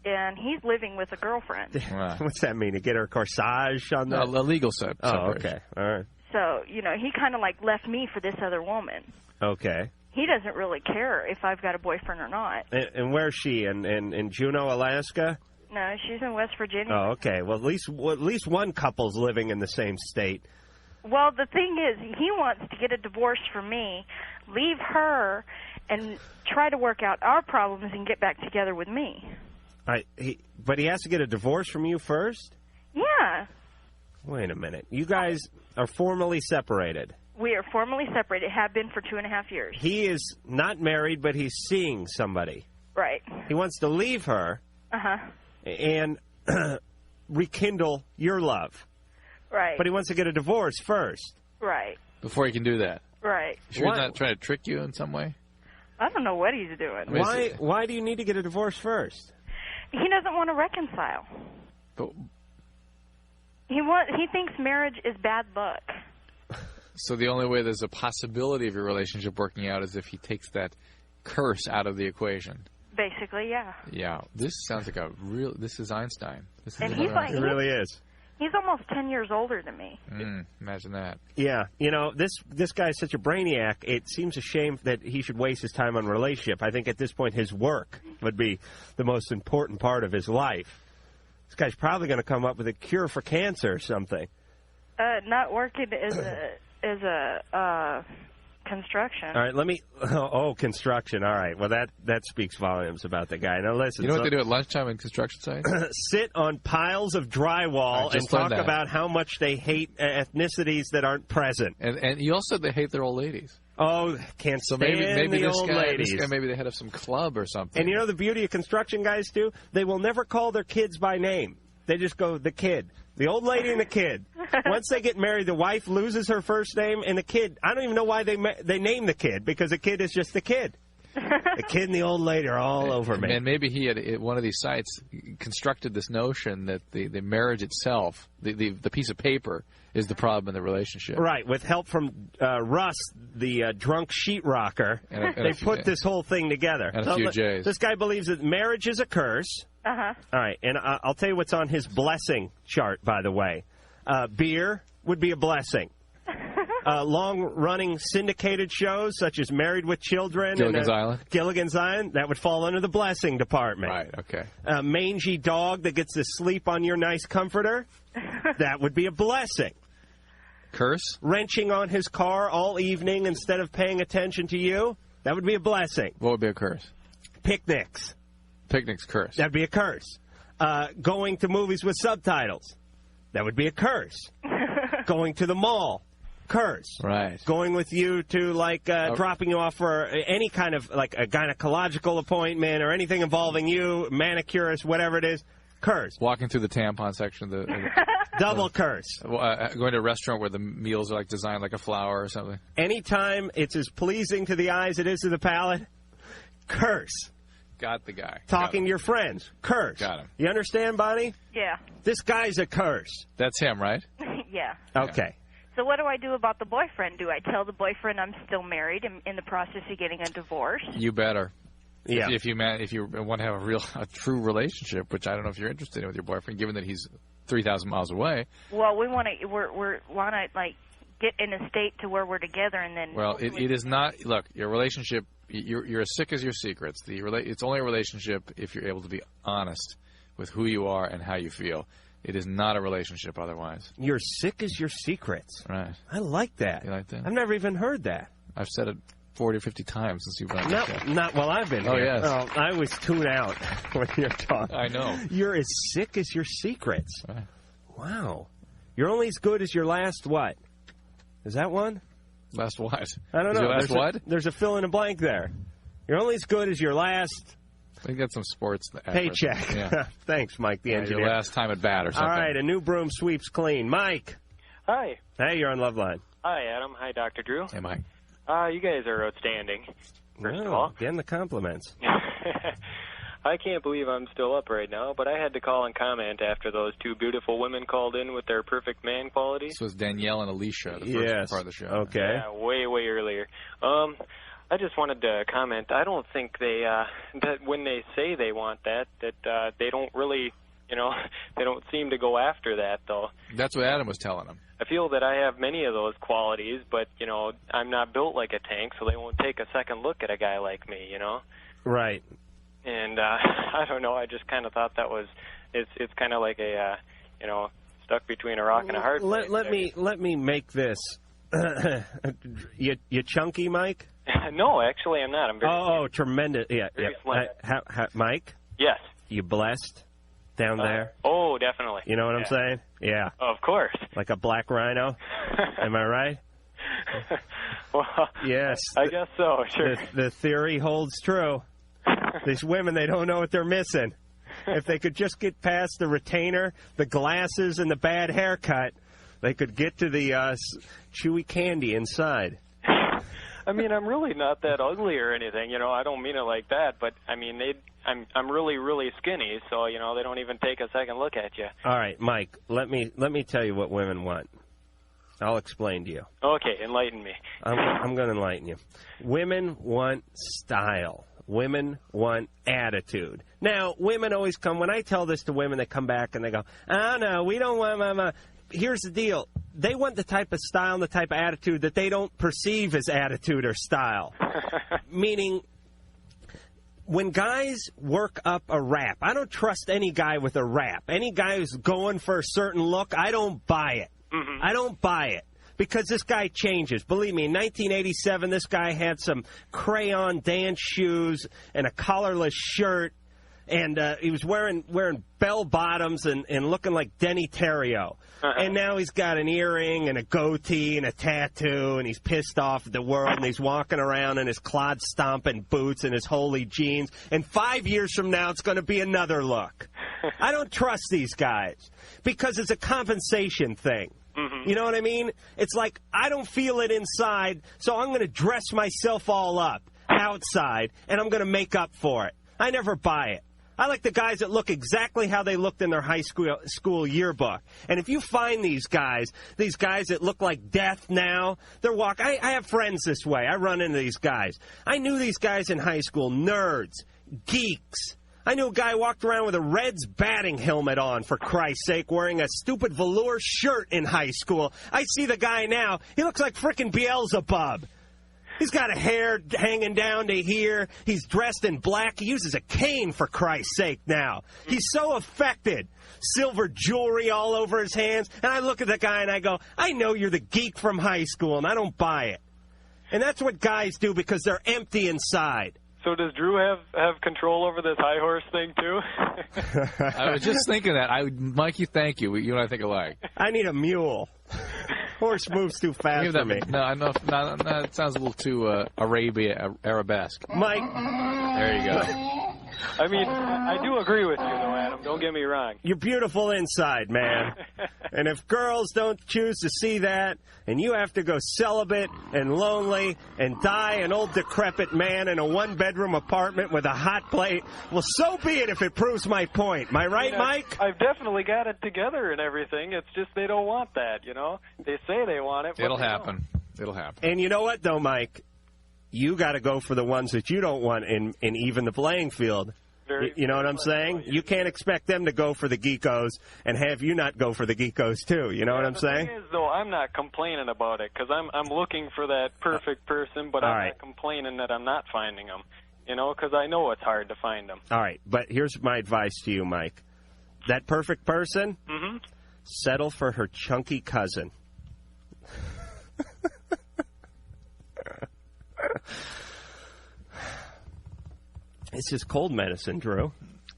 And he's living with a girlfriend. Right. What's that mean? To get her corsage on the... A legal separation. Oh, okay. All right. So, he kind of, left me for this other woman. Okay. he doesn't really care if I've got a boyfriend or not. And where's she? In Juneau, Alaska? No, she's in West Virginia. Oh, okay. Well, at least one couple's living in the same state. Well, the thing is, he wants to get a divorce from me, leave her, and try to work out our problems and get back together with me. But he has to get a divorce from you first? Yeah. Wait a minute. You guys are formally separated. We are formally separated, have been for 2.5 years. He is not married, but he's seeing somebody. Right. He wants to leave her and rekindle your love. Right. But he wants to get a divorce first. Right. Before he can do that. Right. Sure he's not trying to trick you in some way? I don't know what he's doing. Why do you need to get a divorce first? He doesn't want to reconcile. But he thinks marriage is bad luck. So the only way there's a possibility of your relationship working out is if he takes that curse out of the equation. Basically, yeah. Yeah. This sounds like this is Einstein. And he's like, it really is. He's almost 10 years older than me. Imagine that. Yeah, this guy's such a brainiac. It seems a shame that he should waste his time on a relationship. I think at this point his work would be the most important part of his life. This guy's probably going to come up with a cure for cancer or something. Not working as a construction. All right, construction. All right. Well, that speaks volumes about the guy. Now, listen. You know what they do at lunchtime in construction sites? Sit on piles of drywall and talk about how much they hate ethnicities that aren't present. And you also said they hate their old ladies. Oh, can't stand maybe the old ladies. This guy, maybe they head of some club or something. And you know the beauty of construction guys do? They will never call their kids by name. They just go, the kid. The old lady and the kid. Once they get married, the wife loses her first name, and the kid, I don't even know why they name the kid, because the kid is just the kid. The kid and the old lady are all over me. And maybe he had, at one of these sites, constructed this notion that the marriage itself, the piece of paper, is the problem in the relationship. Right. With help from Russ, the drunk sheetrocker, they put this whole thing together. And a few J's. This guy believes that marriage is a curse. Uh-huh. All right. And I'll tell you what's on his blessing chart, by the way. Beer would be a blessing. Long-running syndicated shows such as Married with Children Gilligan's Island, that would fall under the blessing department. Right, okay. Mangy dog that gets to sleep on your nice comforter, that would be a blessing. Curse? Wrenching on his car all evening instead of paying attention to you, that would be a blessing. What would be a curse? Picnics. Picnics curse. That'd be a curse. Going to movies with subtitles, that would be a curse. Going to the mall, curse. Right. Going with you to, dropping you off for any kind of, a gynecological appointment or anything involving you, manicurist, whatever it is, curse. Walking through the tampon section of the... Double curse. Going to a restaurant where the meals are, designed like a flower or something. Anytime it's as pleasing to the eyes as it is to the palate, curse. Got the guy. Talking to your friends, curse. Got him. You understand, Bonnie? Yeah. This guy's a curse. That's him, right? Yeah. Okay. So what do I do about the boyfriend? Do I tell the boyfriend I'm still married and in the process of getting a divorce? You better. Yeah. If you want to have a true relationship, which I don't know if you're interested in with your boyfriend, given that he's 3,000 miles away. Well, we want to get in a state to where we're together, and then. Well, it is not. Look, your relationship. You're as sick as your secrets. It's only a relationship if you're able to be honest with who you are and how you feel. It is not a relationship otherwise. You're sick as your secrets. Right. I like that. You like that? I've never even heard that. I've said it 40 or 50 times since you've been on the show. Not while I've been here. Oh, yes. Oh, I always tune out when you're talking. I know. You're as sick as your secrets. Right. Wow. You're only as good as your last what? Is that one? Last what? I don't know. Your last what? There's a fill in the blank there. You're only as good as your last... We got some sports paycheck. Yeah. Thanks, Mike, the engineer. Your last time at bat or something. All right, a new broom sweeps clean. Mike. Hi. Hey, you're on Loveline. Hi, Adam. Hi, Dr. Drew. Hey, Mike. You guys are outstanding, first of all. Getting the compliments. I can't believe I'm still up right now, but I had to call and comment after those two beautiful women called in with their perfect man quality. This was Danielle and Alicia, the first part of the show. Okay. Yeah, way earlier. I just wanted to comment. I don't think that when they say they want that they don't really you know, they don't seem to go after that, though. That's what Adam was telling him. I feel that I have many of those qualities, but, you know, I'm not built like a tank, so they won't take a second look at a guy like me, you know? Right. And I don't know, I just kind of thought that was, it's kind of like a, you know, stuck between a rock and a hard place. Let me make this. you chunky, Mike? No, actually I'm not. I'm very tremendous. Yeah, very yeah. slim. Mike? Yes. You blessed down there? Oh, definitely. You know what I'm saying? Yeah. Of course. Like a black rhino? Am I right? Well, yes. I guess so, sure. The theory holds true. These women, they don't know what they're missing. If they could just get past the retainer, the glasses, and the bad haircut, they could get to the chewy candy inside. I mean, I'm really not that ugly or anything, you know. I don't mean it like that, but I mean, I'm really, really skinny, so you know, they don't even take a second look at you. All right, Mike. Let me tell you what women want. I'll explain to you. Okay, enlighten me. I'm going to enlighten you. Women want style. Women want attitude. Now, women always come, when I tell this to women, they come back and they go, oh, no, we don't want mama. Here's the deal. They want the type of style and the type of attitude that they don't perceive as attitude or style. Meaning, when guys work up a rap, I don't trust any guy with a rap. Any guy who's going for a certain look, I don't buy it. Mm-hmm. I don't buy it. Because this guy changes. Believe me, in 1987, this guy had some crayon dance shoes and a collarless shirt, and he was wearing bell-bottoms and looking like Denny Terrio. And now he's got an earring and a goatee and a tattoo, and he's pissed off at the world, and he's walking around in his clod-stomping boots and his holy jeans. And 5 years from now, it's going to be another look. I don't trust these guys because it's a compensation thing. Mm-hmm. You know what I mean? It's like, I don't feel it inside, so I'm going to dress myself all up outside, and I'm going to make up for it. I never buy it. I like the guys that look exactly how they looked in their high school yearbook. And if you find these guys that look like death now, they're walking. I have friends this way. I run into these guys. I knew these guys in high school, nerds, geeks. I knew a guy walked around with a Reds batting helmet on, for Christ's sake, wearing a stupid velour shirt in high school. I see the guy now. He looks like frickin' Beelzebub. He's got a hair hanging down to here. He's dressed in black. He uses a cane, for Christ's sake, now. He's so affected. Silver jewelry all over his hands. And I look at the guy and I go, I know you're the geek from high school, and I don't buy it. And that's what guys do because they're empty inside. So does Drew have control over this high horse thing, too? I was just thinking that. Mikey, thank you. You and I think alike. I need a mule. Horse moves too fast for me. No, it sounds a little too Arabesque. Mike. There you go. I mean, I do agree with you, though, Adam. Don't get me wrong. You're beautiful inside, man. And if girls don't choose to see that, and you have to go celibate and lonely and die an old decrepit man in a one-bedroom apartment with a hot plate, well, so be it if it proves my point. Am I right, Mike? I've definitely got it together and everything. It's just they don't want that, you know? They say they want it, but It'll happen. It'll happen. And you know what, though, Mike? You got to go for the ones that you don't want and even the playing field. You know what I'm saying? You can't expect them to go for the geekos and have you not go for the geekos, too. You know what I'm saying? The thing is, though, I'm not complaining about it because I'm looking for that perfect person, but I'm not complaining that I'm not finding them, you know, because I know it's hard to find them. All right, but here's my advice to you, Mike. That perfect person, settle for her chunky cousin. It's just cold medicine, Drew.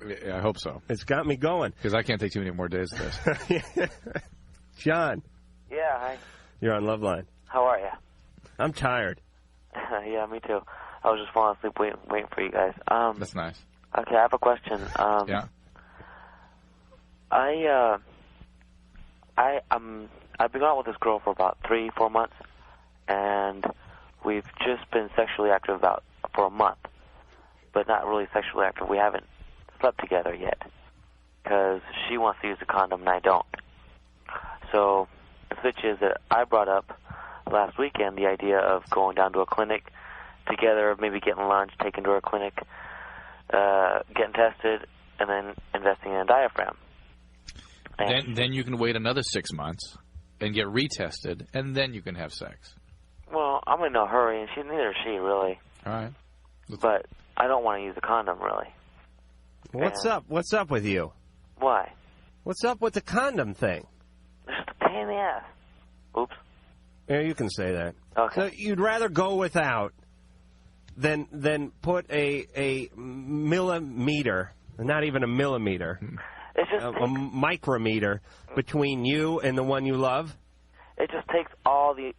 Yeah, I hope so. It's got me going. Because I can't take too many more days of this. John. Yeah, hi. You're on Loveline. How are you? I'm tired. Yeah, me too. I was just falling asleep waiting for you guys. That's nice. Okay, I have a question. Yeah. I've been out with this girl for about 3-4 months, and we've just been sexually active for a month, but not really sexually active. We haven't slept together yet because she wants to use a condom and I don't. So the switch is that I brought up last weekend the idea of going down to a clinic together, maybe getting lunch, taking to a clinic, getting tested, and then investing in a diaphragm. Then you can wait another 6 months and get retested, and then you can have sex. Well, I'm in no hurry, and neither is she, really. All right. But I don't want to use a condom, really. What's up? What's up with you? Why? What's up with the condom thing? It's just a pain in the ass. Oops. Yeah, you can say that. Okay. So you'd rather go without than put a millimeter, not even a millimeter, it's just a micrometer between you and the one you love? It just takes all the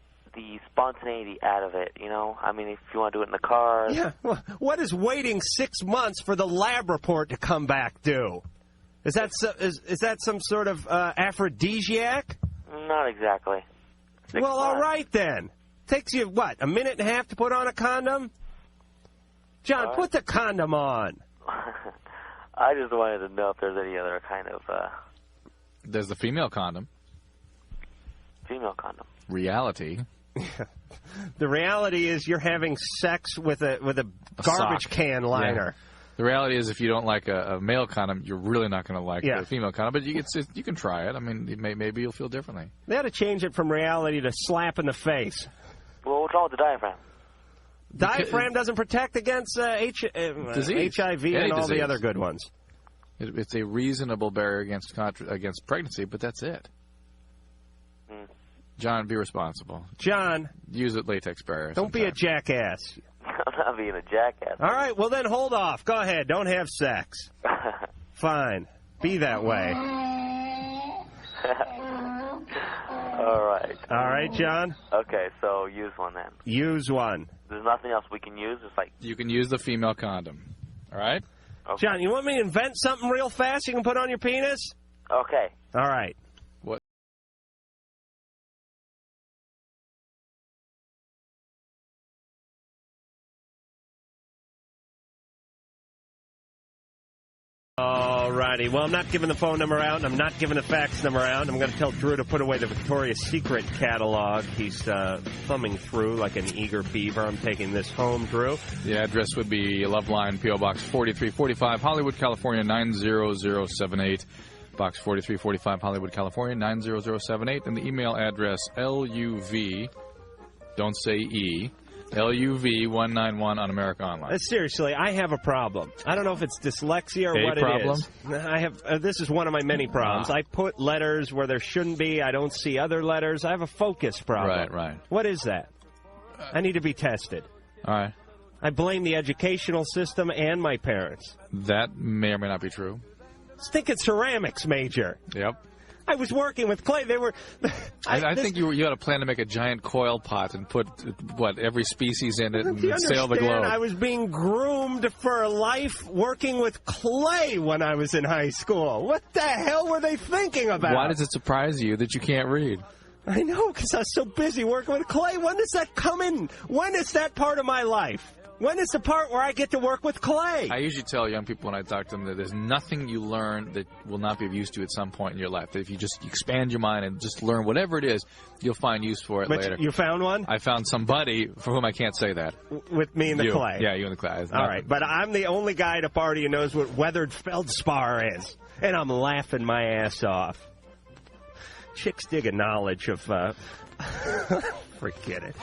spontaneity out of it, you know? I mean, if you want to do it in the car. Yeah. Well, what does waiting 6 months for the lab report to come back do? Is that some sort of aphrodisiac? Not exactly. 6 Well, months. all right then. Takes you, what, a minute and a half to put on a condom? John, put the condom on. I just wanted to know if there's any other kind of... There's the female condom. Female condom. Reality. The reality is you're having sex with a garbage sock. can liner. Yeah. The reality is if you don't like a male condom, you're really not going to like Yeah. the female condom. But you can try it. I mean, maybe you'll feel differently. They ought to change it from reality to slap in the face. Well, what's wrong with the diaphragm? Diaphragm doesn't protect against Disease. HIV Any and all disease. the other good ones. It's a reasonable barrier against pregnancy, but that's it. John, be responsible. John. Use a latex barrier. Don't be a jackass. I'm not being a jackass. All right, well then hold off. Go ahead. Don't have sex. Fine. Be that way. All right. All right, John? Okay, so use one then. Use one. There's nothing else we can use? It's like... You can use the female condom. All right? Okay. John, you want me to invent something real fast you can put on your penis? Okay. All right. What? All righty. Well, I'm not giving the phone number out, and I'm not giving the fax number out. I'm going to tell Drew to put away the Victoria's Secret catalog. He's thumbing through like an eager beaver. I'm taking this home, Drew. The address would be Loveline, P.O. Box 4345, Hollywood, California, 90078. Box 4345, Hollywood, California, 90078. And the email address, LUV, don't say E, LUV191 on America Online. Seriously, I have a problem. I don't know if it's dyslexia or what problem? it is. I have. This is one of my many problems. I put letters where there shouldn't be. I don't see other letters. I have a focus problem. Right. What is that? I need to be tested. All right. I blame the educational system and my parents. That may or may not be true. Think it's ceramics, Major. Yep. I was working with clay. They were. I think you had a plan to make a giant coil pot and put every species in it and sail the globe. I was being groomed for life working with clay when I was in high school. What the hell were they thinking about? Why does it surprise you that you can't read? I know, because I was so busy working with clay. When does that come in? When is that part of my life? When is the part where I get to work with clay? I usually tell young people when I talk to them that there's nothing you learn that will not be of use to you at some point in your life. That if you just expand your mind and just learn whatever it is, you'll find use for it later. You found one? I found somebody for whom I can't say that. With me and the clay? Yeah, you and the clay. All right, but I'm the only guy at a party who knows what weathered feldspar is. And I'm laughing my ass off. Chicks dig a knowledge of... Forget it.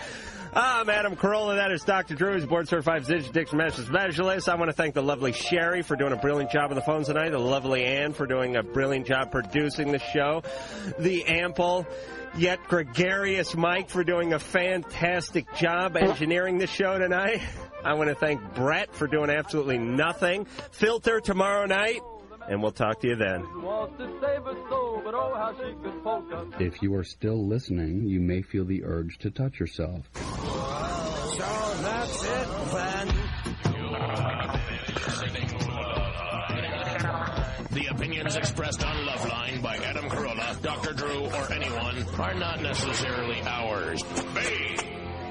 I'm Adam Carolla. That is Dr. Drew, who's a board-certified physician, addiction medicine specialist. I want to thank the lovely Sherry for doing a brilliant job on the phones tonight, the lovely Ann for doing a brilliant job producing the show, the ample yet gregarious Mike for doing a fantastic job engineering the show tonight. I want to thank Brett for doing absolutely nothing. Filter tomorrow night, and we'll talk to you then. If you are still listening, you may feel the urge to touch yourself. So that's it then. The opinions expressed on Loveline by Adam Carolla, Dr. Drew, or anyone are not necessarily ours. Be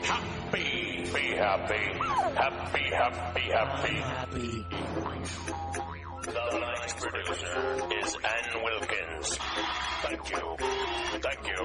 happy. Be happy. Happy, happy, happy. Loveline's producer is Ann Wilkins. Thank you. Thank you.